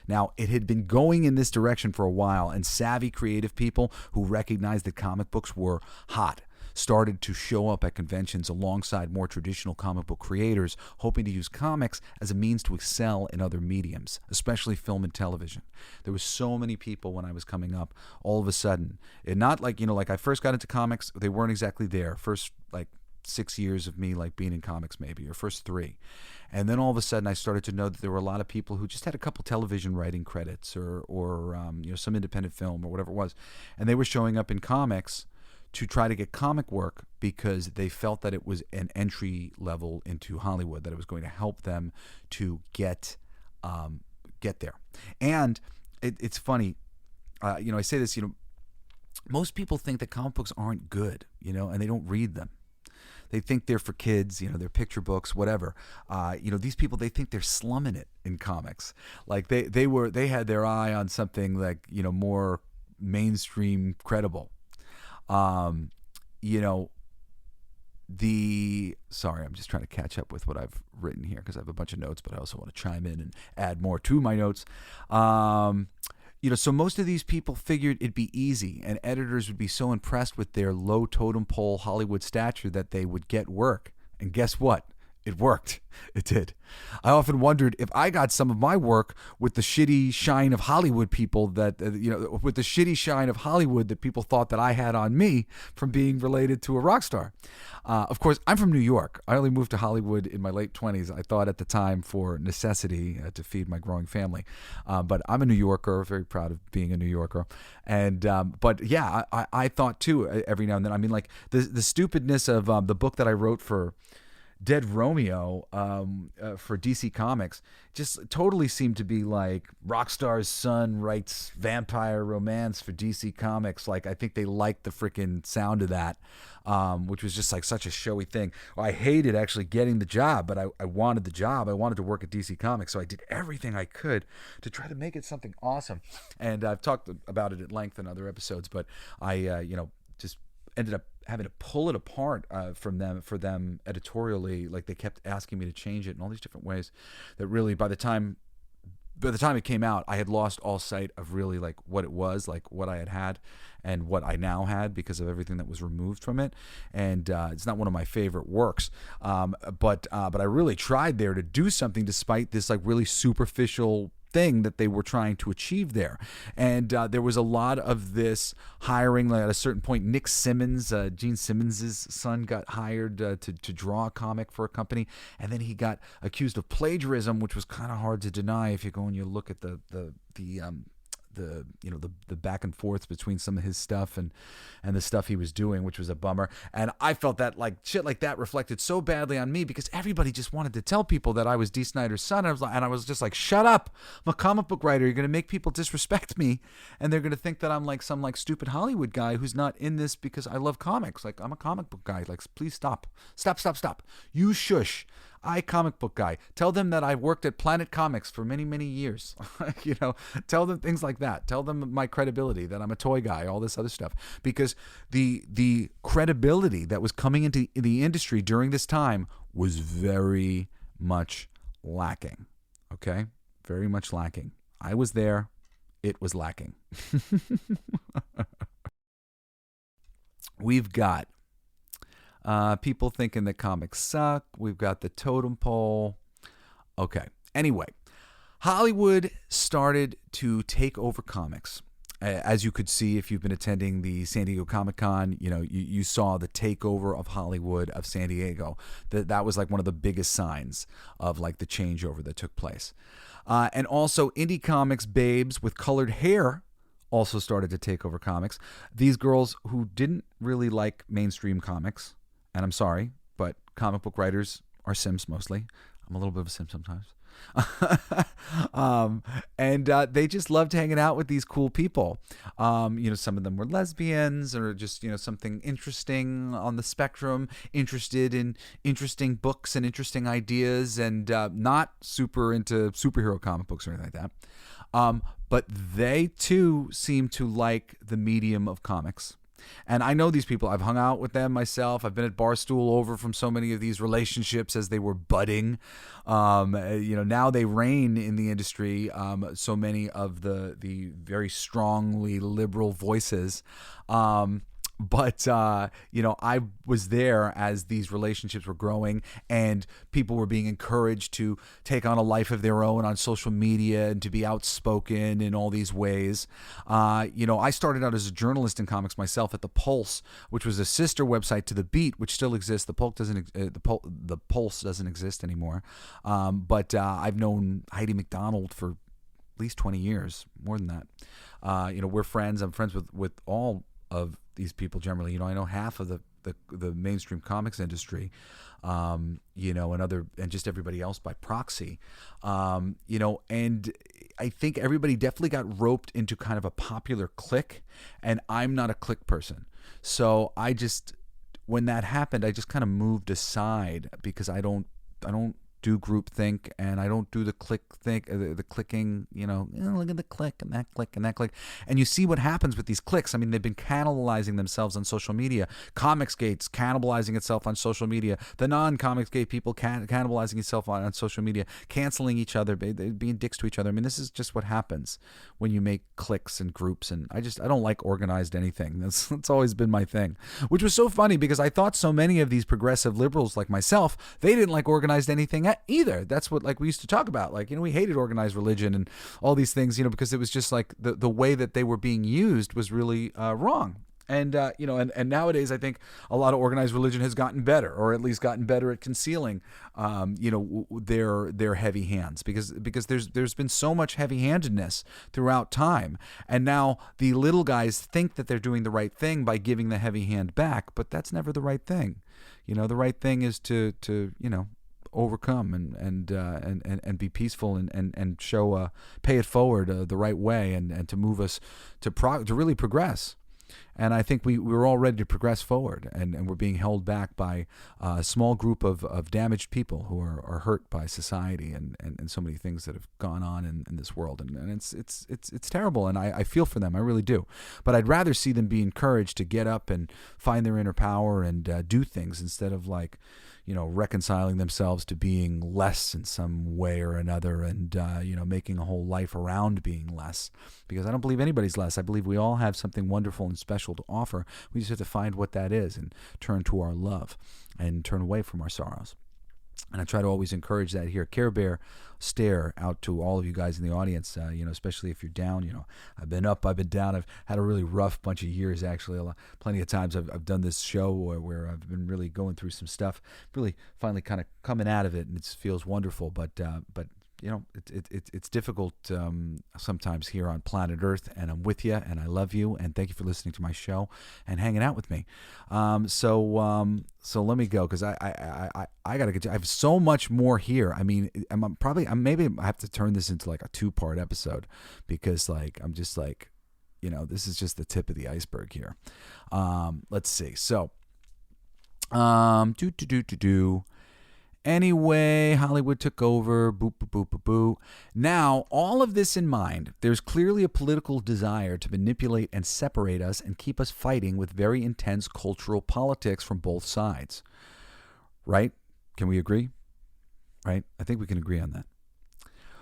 Now, it had been going in this direction for a while, and savvy creative people who recognized that comic books were hot started to show up at conventions alongside more traditional comic book creators, hoping to use comics as a means to excel in other mediums, especially film and television. There were so many people when I was coming up, all of a sudden. And not like, you know, like I first got into comics, they weren't exactly there. First, like 6 years of me like being in comics maybe, or first 3. And then all of a sudden I started to know that there were a lot of people who just had a couple television writing credits or you know, some independent film or whatever it was. And they were showing up in comics to try to get comic work because they felt that it was an entry level into Hollywood, that it was going to help them to get there. And it's funny, you know, I say this, you know, most people think that comic books aren't good, you know, and they don't read them. They think they're for kids, you know, they're picture books, whatever. You know, these people, they think they're slumming it in comics. Like they had their eye on something like, you know, more mainstream credible. You know, sorry, I'm just trying to catch up with what I've written here because I have a bunch of notes, but I also want to chime in and add more to my notes. You know, so most of these people figured it'd be easy and editors would be so impressed with their low totem pole Hollywood stature that they would get work. And guess what? It worked. It did. I often wondered if I got some of my work with the shitty shine of Hollywood people that, you know, with the shitty shine of Hollywood that people thought that I had on me from being related to a rock star. Of course, I'm from New York. I only moved to Hollywood in my late 20s. I thought at the time for necessity to feed my growing family. But I'm a New Yorker, very proud of being a New Yorker. And, but yeah, I thought too, every now and then, I mean, like the stupidness of the book that I wrote for Dead Romeo for DC Comics just totally seemed to be like Rockstar's son writes vampire romance for DC Comics. Like, I think they liked the freaking sound of that, which was just like such a showy thing. I hated actually getting the job, but I wanted the job. I wanted to work at DC Comics, so I did everything I could to try to make it something awesome. And I've talked about it at length in other episodes, but I just ended up having to pull it apart for them editorially. Like, they kept asking me to change it in all these different ways that really by the time it came out, I had lost all sight of really like what it was, like what I had and what I now had because of everything that was removed from it. And it's not one of my favorite works, but I really tried there to do something despite this like really superficial thing that they were trying to achieve there. And there was a lot of this hiring. Like, at a certain point, Nick Simmons, Gene Simmons' son, got hired to draw a comic for a company, and then he got accused of plagiarism, which was kind of hard to deny if you go and you look at the back and forth between some of his stuff and the stuff he was doing, which was a bummer. And I felt that like shit like that reflected so badly on me because everybody just wanted to tell people that I was Dee Snider's son. And I was just like, shut up. I'm a comic book writer. You're going to make people disrespect me. And they're going to think that I'm like some like stupid Hollywood guy who's not in this because I love comics. Like, I'm a comic book guy. Like, please stop. Stop. You shush. Comic book guy. Tell them that I worked at Planet Comics for many, many years. Tell them things like that. Tell them my credibility, that I'm a toy guy, all this other stuff. Because the credibility that was coming into the industry during this time was very much lacking. Okay? Very much lacking. I was there. It was lacking. We've got people thinking that comics suck. We've got the totem pole. Okay. Anyway, Hollywood started to take over comics. As you could see if you've been attending the San Diego Comic-Con, you saw the takeover of Hollywood of San Diego. That was like one of the biggest signs of like the changeover that took place. And also indie comics babes with colored hair also started to take over comics. These girls who didn't really like mainstream comics, and I'm sorry, but comic book writers are simps mostly. I'm a little bit of a simp sometimes. And they just loved hanging out with these cool people. Some of them were lesbians or just, something interesting on the spectrum, interested in interesting books and interesting ideas, and not super into superhero comic books or anything like that. But they too seem to like the medium of comics. And I know these people. I've hung out with them myself. I've been at Barstool over from so many of these relationships as they were budding. Now they reign in the industry. So many of the very strongly liberal voices. But I was there as these relationships were growing and people were being encouraged to take on a life of their own on social media and to be outspoken in all these ways. I started out as a journalist in comics myself at The Pulse, which was a sister website to The Beat, which still exists. The Pulse doesn't exist anymore. But I've known Heidi McDonald for at least 20 years, more than that. We're friends. I'm friends with all of these people generally. I know half of the mainstream comics industry, and just everybody else by proxy, and I think everybody definitely got roped into kind of a popular clique, and I'm not a clique person. So when that happened, I just kind of moved aside because I don't do groupthink, and I don't do the the clicking, look at the click and that click and that click. And you see what happens with these clicks. I mean, they've been cannibalizing themselves on social media. Comicsgate's cannibalizing itself on social media. The non-Comicsgate people cannibalizing itself on social media, canceling each other, being dicks to each other. I mean, this is just what happens when you make cliques and groups. And I don't like organized anything. That's always been my thing, which was so funny because I thought so many of these progressive liberals like myself, they didn't like organized anything either. That's what we used to talk about. We hated organized religion and all these things, because it was just like the way that they were being used was really wrong. And and nowadays I think a lot of organized religion has gotten better, or at least gotten better at concealing their heavy hands, because there's been so much heavy-handedness throughout time, and now the little guys think that they're doing the right thing by giving the heavy hand back, but that's never the right thing. the right thing is to overcome and be peaceful and show pay it forward the right way and to move us to really progress. And I think we're all ready to progress forward, and we're being held back by a small group of damaged people who are hurt by society and so many things that have gone on in this world. And it's terrible, and I feel for them. I really do. But I'd rather see them be encouraged to get up and find their inner power and do things instead of reconciling themselves to being less in some way or another and, making a whole life around being less. Because I don't believe anybody's less. I believe we all have something wonderful and special to offer. We just have to find what that is and turn to our love and turn away from our sorrows. And I try to always encourage that here. Care Bear stare out to all of you guys in the audience, especially if you're down. I've been up, I've been down. I've had a really rough bunch of years, actually. Plenty of times I've done this show where I've been really going through some stuff, really finally kind of coming out of it, and it feels wonderful. But it's difficult sometimes here on planet Earth, and I'm with you, and I love you, and thank you for listening to my show and hanging out with me. So let me go, because I gotta get. I have so much more here. I mean, maybe I have to turn this into like a 2-part episode, because I'm just this is just the tip of the iceberg here. Let's see. So, Anyway, Hollywood took over, boop, boop, boop, boop, boop. Now, all of this in mind, there's clearly a political desire to manipulate and separate us and keep us fighting with very intense cultural politics from both sides. Right? Can we agree? Right? I think we can agree on that.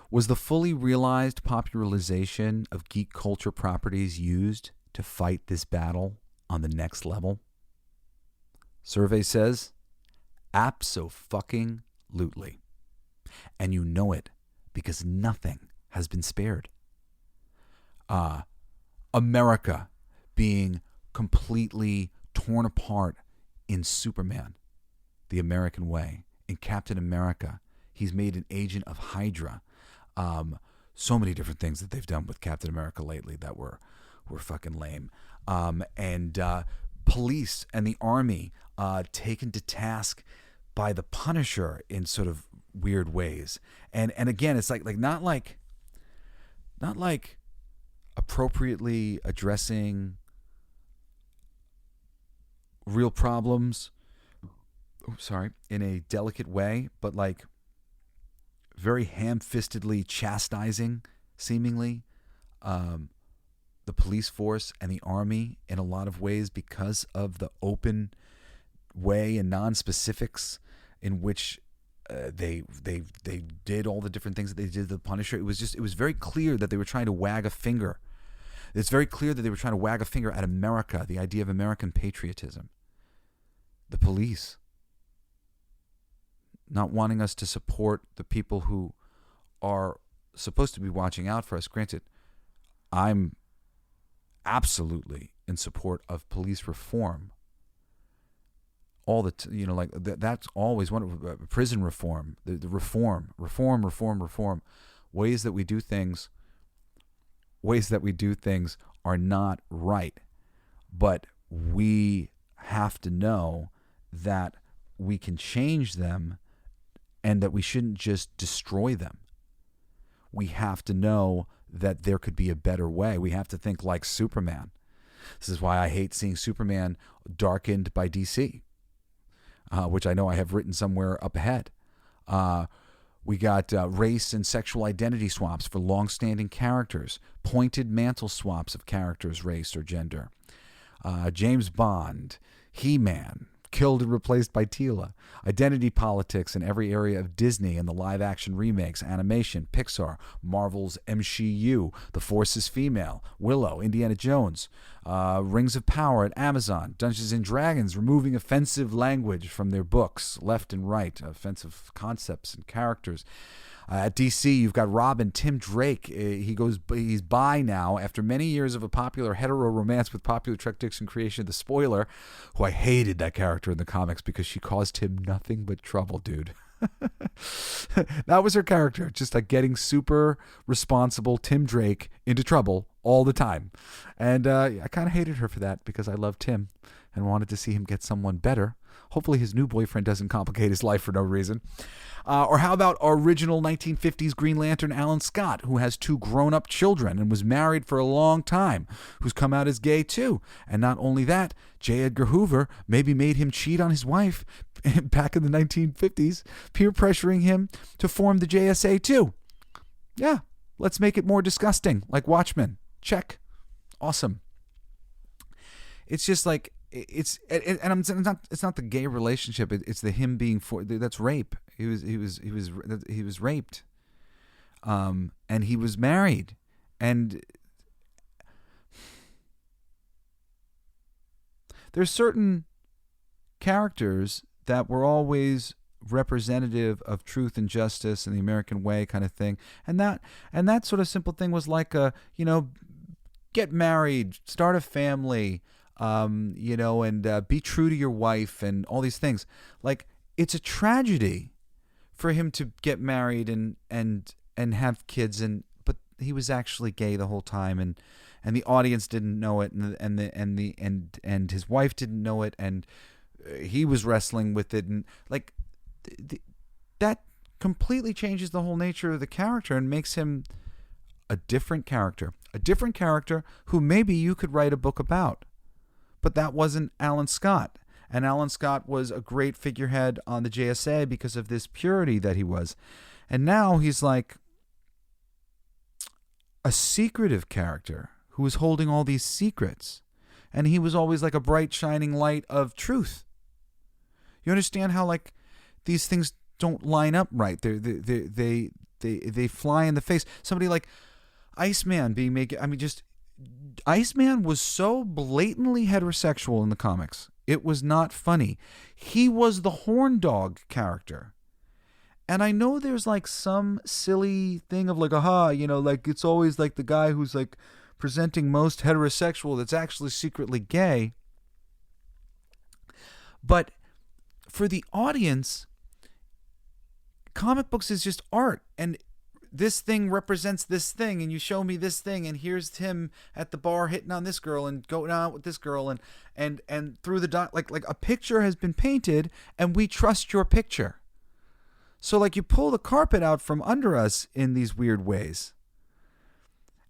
Was the fully realized popularization of geek culture properties used to fight this battle on the next level? Survey says, abso-fucking-lutely. And you know it, because nothing has been spared. America being completely torn apart in Superman, the American way. In Captain America, he's made an agent of Hydra. So many different things that they've done with Captain America lately that were fucking lame. Police and the army taken to task by the Punisher in sort of weird ways. And again, it's not like appropriately addressing real problems, in a delicate way, but like very ham-fistedly chastising, seemingly, the police force and the army in a lot of ways because of the open way and non-specifics in which they did all the different things that they did to the Punisher. It was very clear that they were trying to wag a finger. It's very clear that they were trying to wag a finger at America, the idea of American patriotism. The police not wanting us to support the people who are supposed to be watching out for us. Granted, I'm absolutely in support of police reform. All the that's always one. Prison reform, the reform, ways that we do things are not right, but we have to know that we can change them and that we shouldn't just destroy them. We have to know that there could be a better way. We have to think like Superman. This is why I hate seeing Superman darkened by DC, which I know I have written somewhere up ahead. We got race and sexual identity swaps for long-standing characters, pointed mantle swaps of characters' race or gender. James Bond, He-Man, killed and replaced by Tila. Identity politics in every area of Disney and the live-action remakes, animation, Pixar, Marvel's MCU, The Force is Female, Willow, Indiana Jones, Rings of Power at Amazon, Dungeons & Dragons removing offensive language from their books, left and right, offensive concepts and characters. At DC, you've got Robin, Tim Drake. He's bi now after many years of a popular hetero romance with popular Trek Dixon creation, The Spoiler, who I hated that character in the comics because she caused him nothing but trouble, dude. That was her character, just like getting super responsible Tim Drake into trouble all the time. And I kind of hated her for that because I loved Tim and wanted to see him get someone better Hopefully his new boyfriend doesn't complicate his life for no reason. Or how about original 1950s Green Lantern Alan Scott, who has 2 grown-up children and was married for a long time, who's come out as gay too. And not only that, J. Edgar Hoover maybe made him cheat on his wife back in the 1950s, peer pressuring him to form the JSA too. Yeah, let's make it more disgusting, like Watchmen. Check. Awesome. It's just like, it's not the gay relationship. It's the him being that's rape. He was raped, and he was married, and there's certain characters that were always representative of truth and justice and the American way kind of thing, and that sort of simple thing was like get married, start a family. And be true to your wife and all these things. Like, it's a tragedy for him to get married and have kids, but he was actually gay the whole time, and the audience didn't know it, and his wife didn't know it, and he was wrestling with it, and like that completely changes the whole nature of the character and makes him a different character who maybe you could write a book about. But that wasn't Alan Scott. And Alan Scott was a great figurehead on the JSA because of this purity that he was. And now he's like a secretive character who was holding all these secrets. And he was always like a bright, shining light of truth. You understand how like these things don't line up right? They fly in the face. Somebody like Iceman being made. I mean, just Iceman was so blatantly heterosexual in the comics. It was not funny. He was the horn dog character. And I know there's like some silly thing of like, like it's always like the guy who's like presenting most heterosexual that's actually secretly gay. But for the audience, comic books is just art, and this thing represents this thing, and you show me this thing, and here's him at the bar hitting on this girl and going out with this girl, and through the like a picture has been painted, and we trust your picture. So like you pull the carpet out from under us in these weird ways.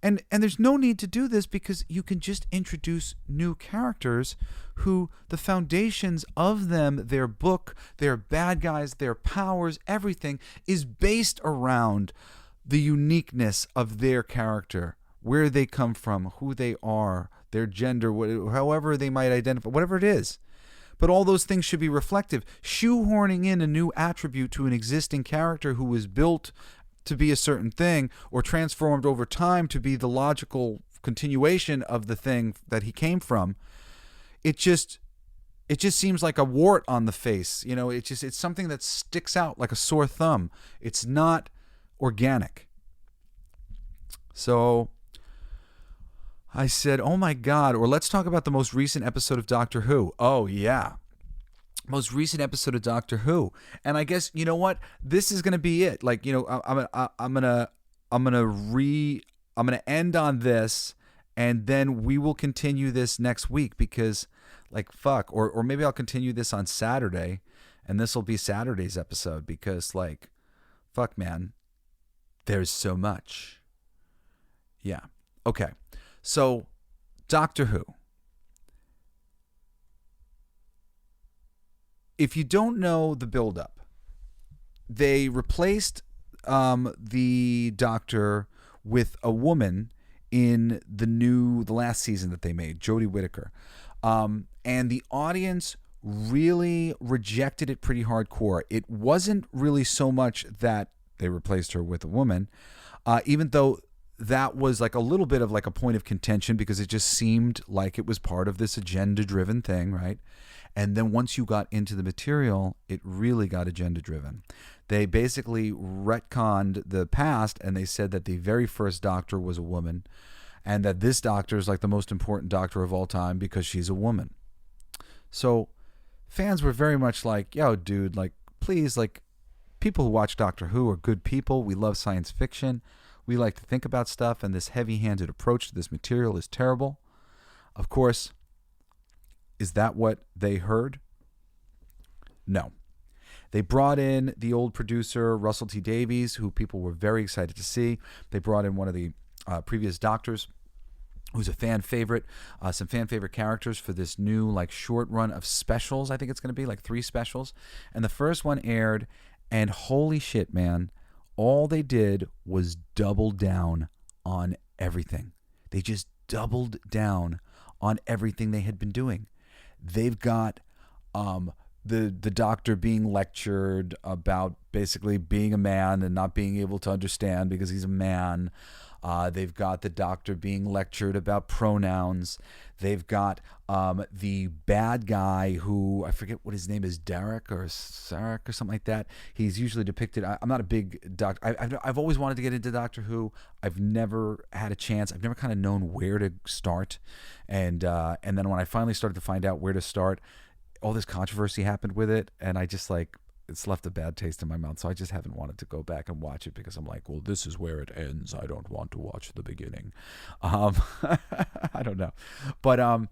And there's no need to do this because you can just introduce new characters who the foundations of them, their book, their bad guys, their powers, everything is based around the uniqueness of their character, where they come from, who they are, their gender, however they might identify, whatever it is. But all those things should be reflective. Shoehorning in a new attribute to an existing character who was built to be a certain thing or transformed over time to be the logical continuation of the thing that he came from, it just seems like a wart on the face. It's something that sticks out like a sore thumb. It's not organic. So I said, oh my God, or let's talk about the most recent episode of Doctor Who. Oh yeah. Most recent episode of Doctor Who. And I guess, you know what? This is going to be it. Like, I'm going to end on this, and then we will continue this next week because like, fuck, or maybe I'll continue this on Saturday, and this will be Saturday's episode because like, fuck, man, there's so much. Yeah. Okay. So Doctor Who. If you don't know the build-up, they replaced the Doctor with a woman in the last season that they made, Jodie Whittaker. And the audience really rejected it pretty hardcore. It wasn't really so much that they replaced her with a woman, even though that was like a little bit of like a point of contention because it just seemed like it was part of this agenda-driven thing, right? And then once you got into the material, it really got agenda-driven. They basically retconned the past, and they said that the very first Doctor was a woman, and that this Doctor is like the most important Doctor of all time because she's a woman. So fans were very much like, yo, dude, like, please, like, people who watch Doctor Who are good people. We love science fiction. We like to think about stuff, and this heavy-handed approach to this material is terrible. Of course, is that what they heard? No. They brought in the old producer, Russell T Davies, who people were very excited to see. They brought in one of the previous doctors, who's a fan favorite, some fan favorite characters for this new like short run of specials. I think it's going to be like 3 specials. And the first one aired, and holy shit, man, all they did was double down on everything. They just doubled down on everything they had been doing. They've got the doctor being lectured about basically being a man and not being able to understand because he's a man. They've got the doctor being lectured about pronouns. They've got the bad guy who, I forget what his name is, Derek or Sarek or something like that. He's usually depicted. I'm not a big doctor. I've always wanted to get into Doctor Who. I've never had a chance. I've never kind of known where to start. And then when I finally started to find out where to start, all this controversy happened with it. And I just like, it's left a bad taste in my mouth, so I just haven't wanted to go back and watch it because I'm like, well, this is where it ends. I don't want to watch the beginning. I don't know. But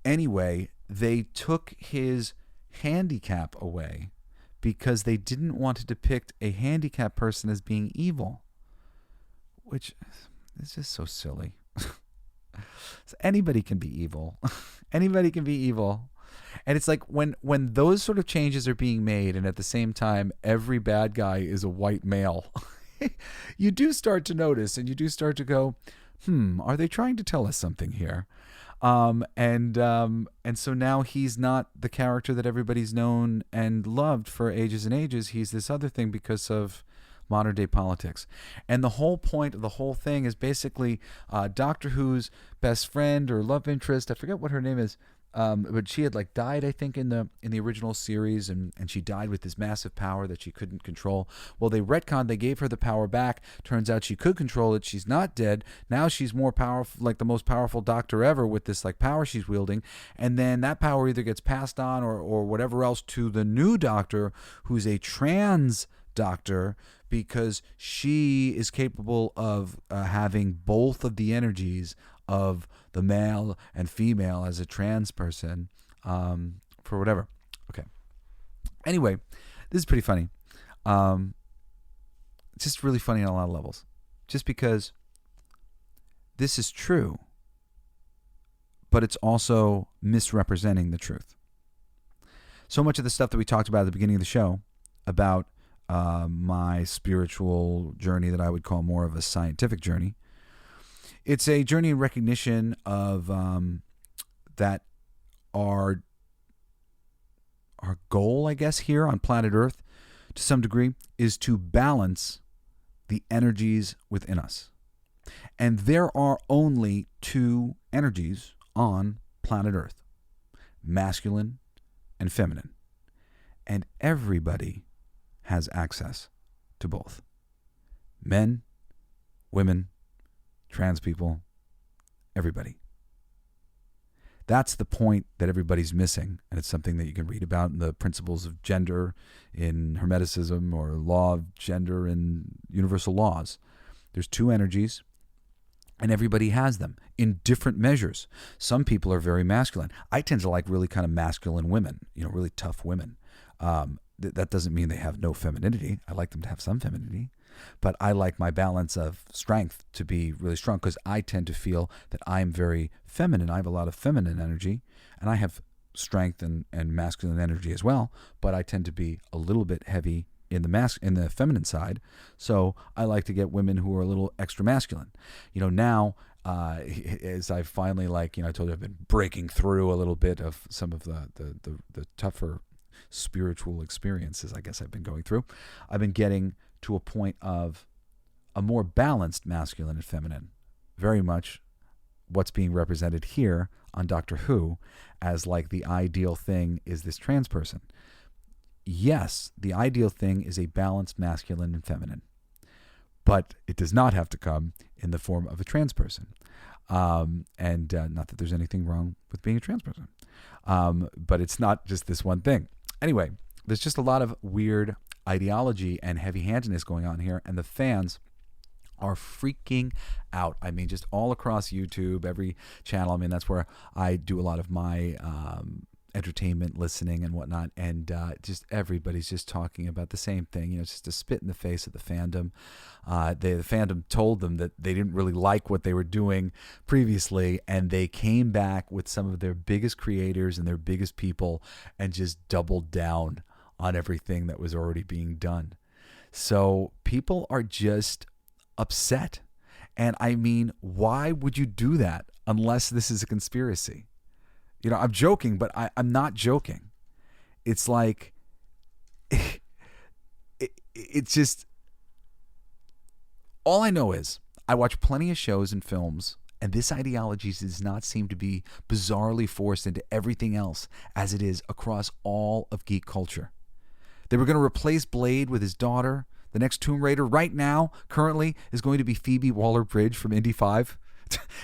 anyway, they took his handicap away because they didn't want to depict a handicapped person as being evil, which is just so silly. So anybody can be evil. Anybody can be evil. And it's like when those sort of changes are being made, and at the same time every bad guy is a white male, you do start to notice, and you do start to go, are they trying to tell us something here? And so now he's not the character that everybody's known and loved for ages and ages. He's this other thing because of modern day politics. And the whole point of the whole thing is basically Doctor Who's best friend or love interest, I forget what her name is, but she had like died, I think, in the original series, and she died with this massive power that she couldn't control. Well, they retconned, they gave her the power back. Turns out she could control it. She's not dead. Now she's more powerful, like the most powerful doctor ever with this like power she's wielding. And then that power either gets passed on or whatever else to the new doctor, who's a trans doctor, because she is capable of having both of the energies of the male and female as a trans person, for whatever. Okay. Anyway, this is pretty funny. It's just really funny on a lot of levels. Just because this is true, but it's also misrepresenting the truth. So much of the stuff that we talked about at the beginning of the show about my spiritual journey that I would call more of a scientific journey, it's a journey in recognition of that our goal, I guess, here on planet Earth, to some degree, is to balance the energies within us. And there are only 2 energies on planet Earth, masculine and feminine. And everybody has access to both. Men, women, trans people, everybody. That's the point that everybody's missing, and it's something that you can read about in the principles of gender in Hermeticism or law of gender in universal laws. There's 2 energies, and everybody has them in different measures. Some people are very masculine. I tend to like really kind of masculine women, really tough women. That doesn't mean they have no femininity. I like them to have some femininity. But I like my balance of strength to be really strong because I tend to feel that I'm very feminine. I have a lot of feminine energy, and I have strength and masculine energy as well, but I tend to be a little bit heavy in the feminine side. So I like to get women who are a little extra masculine. Now, as I finally I told you I've been breaking through a little bit of some of the tougher spiritual experiences I guess I've been going through. I've been getting to a point of a more balanced masculine and feminine, very much what's being represented here on Doctor Who as like the ideal thing is this trans person. Yes, the ideal thing is a balanced masculine and feminine, but it does not have to come in the form of a trans person. And not that there's anything wrong with being a trans person, but it's not just this one thing. Anyway, there's just a lot of weird ideology and heavy-handedness going on here, and the fans are freaking out. I mean, just all across YouTube, every channel. I mean, that's where I do a lot of my entertainment listening and whatnot, and just everybody's just talking about the same thing. It's just a spit in the face of the fandom. The fandom told them that they didn't really like what they were doing previously, and they came back with some of their biggest creators and their biggest people and just doubled down on everything that was already being done. So people are just upset. And I mean, why would you do that unless this is a conspiracy? I'm joking, but I'm not joking. It's like, it's just, all I know is I watch plenty of shows and films, and this ideology does not seem to be bizarrely forced into everything else as it is across all of geek culture. They were going to replace Blade with his daughter. The next Tomb Raider right now, currently, is going to be Phoebe Waller-Bridge from Indy 5.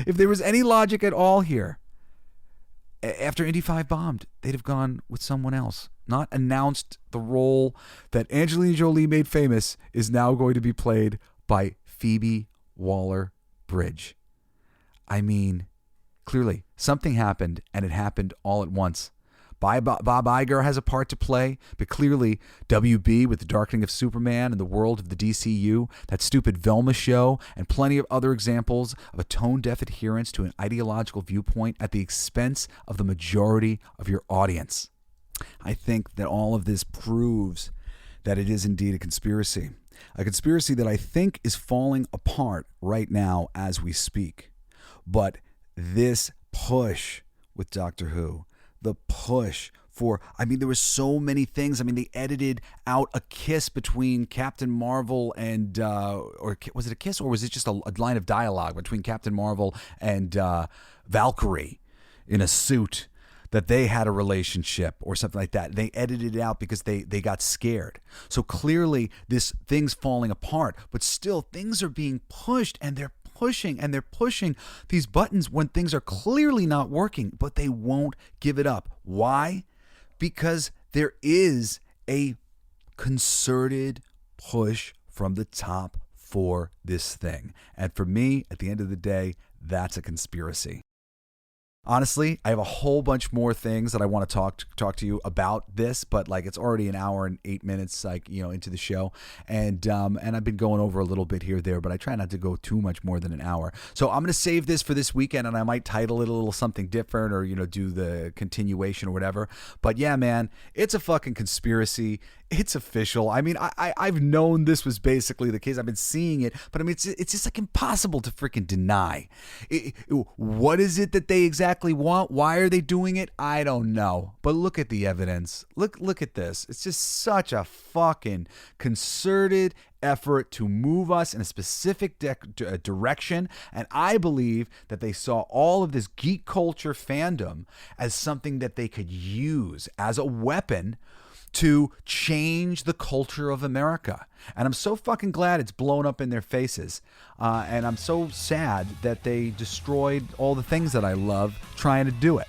If there was any logic at all here, after Indy 5 bombed, they'd have gone with someone else, not announced the role that Angelina Jolie made famous is now going to be played by Phoebe Waller-Bridge. I mean, clearly, something happened, and it happened all at once. Bob Iger has a part to play, but clearly WB with the Darkening of Superman and the world of the DCU, that stupid Velma show, and plenty of other examples of a tone-deaf adherence to an ideological viewpoint at the expense of the majority of your audience. I think that all of this proves that it is indeed a conspiracy that I think is falling apart right now as we speak. But this push with Doctor Who, the push for, there were so many things. They edited out a kiss between Captain Marvel and, or was it a kiss, or was it just a line of dialogue between Captain Marvel and Valkyrie in a suit, that they had a relationship or something like that. They edited it out because they got scared. So clearly this thing's falling apart, but still things are being pushed, and they're pushing these buttons when things are clearly not working, but they won't give it up. Why? Because there is a concerted push from the top for this thing. And for me, at the end of the day, that's a conspiracy. Honestly, I have a whole bunch more things that I want to talk to you about this, but it's already an hour and 8 minutes into the show, and I've been going over a little bit here or there, but I try not to go too much more than an hour. So I'm going to save this for this weekend, and I might title it a little something different, or do the continuation or whatever. But yeah, man, it's a fucking conspiracy. It's official. I've known this was basically the case. I've been seeing it, but it's just impossible to freaking deny. What is it that they exactly want? Why are they doing it? I don't know. But look at the evidence. Look at this. It's just such a fucking concerted effort to move us in a specific direction. And I believe that they saw all of this geek culture fandom as something that they could use as a weapon to change the culture of America. And I'm so fucking glad it's blown up in their faces. And I'm so sad that they destroyed all the things that I love trying to do it.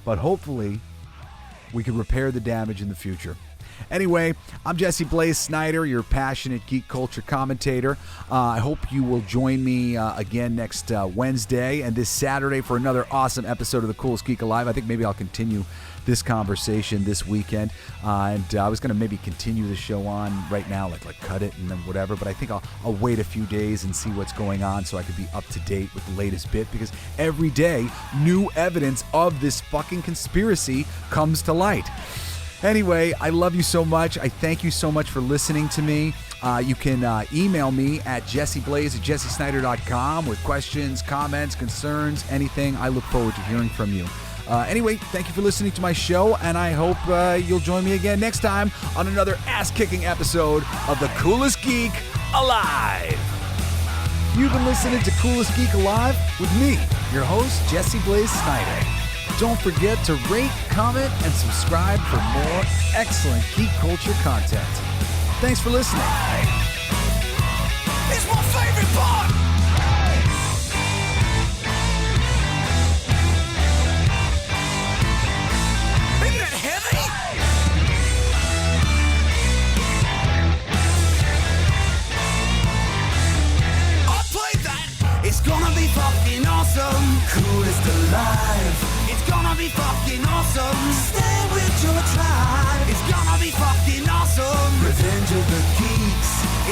But hopefully, we can repair the damage in the future. Anyway, I'm Jesse Blaze Snyder, your passionate geek culture commentator. I hope you will join me again next Wednesday and this Saturday for another awesome episode of the Coolest Geek Alive. I think maybe I'll continue this conversation this weekend, and I was going to maybe continue the show on right now, like cut it and then whatever, but I think I'll wait a few days and see what's going on so I could be up to date with the latest bit, because every day new evidence of this fucking conspiracy comes to light. Anyway, I love you so much. I thank you so much for listening to me. You can email me at jesseblaze@jessesnyder.com with questions, comments, concerns, anything. I look forward to hearing from you. Anyway, thank you for listening to my show, and I hope you'll join me again next time on another ass-kicking episode of the Coolest Geek Alive. You've been listening to Coolest Geek Alive with me, your host, Jesse Blaze Snyder. Don't forget to rate, comment, and subscribe for more excellent geek culture content. Thanks for listening. It's my favorite part! Isn't that heavy? I played that! It's gonna be fucking awesome! Coolest alive! It's gonna be fucking awesome!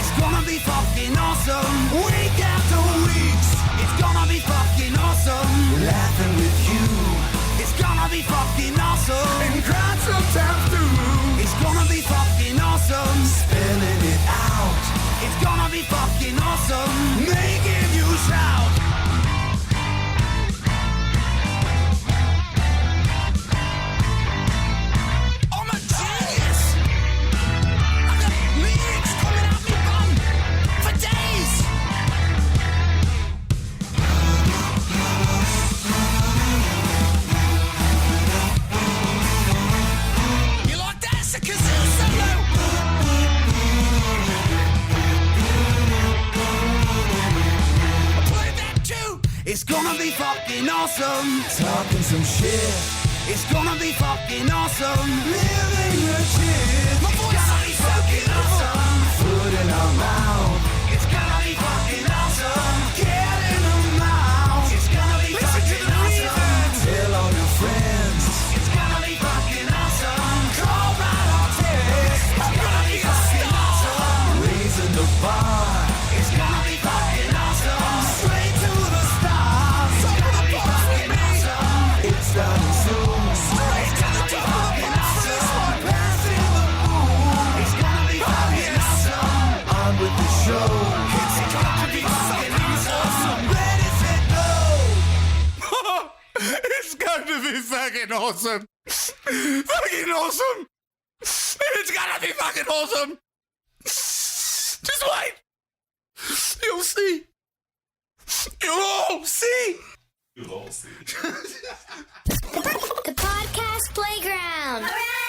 It's gonna be fucking awesome. Week after weeks. It's gonna be fucking awesome. Laughing with you. It's gonna be fucking awesome. And crying sometimes too. It's gonna be fucking awesome. Spelling it out. It's gonna be fucking awesome. Making you shout. I'm a genius. I got lyrics coming out my bum for days. You like that? It's a kazoo solo. I played that too. It's gonna be fucking awesome. Talking some shit. It's gonna be fucking awesome. Living the shit. My voice gonna be fucking awesome. Food in our mouth. It's gonna be fucking awesome. Get in the mouth. It's gonna be fucking awesome. Tell all your friends. It's gonna be fucking awesome. Call right or text. It's gonna be fucking awesome. Raising the bar. It's gonna be fucking awesome. Straight to the stars. It's gonna be fucking awesome. It's starting soon. Straight to the top of the awesome. Passing the moon. It's gonna be fucking awesome. On with the show. It's gonna be fucking awesome. Ready, set, go. It's going to be fucking awesome. Fucking awesome. It's gonna be fucking awesome. Just wait. You'll see. You'll all see. The Podcast Playground. Hooray!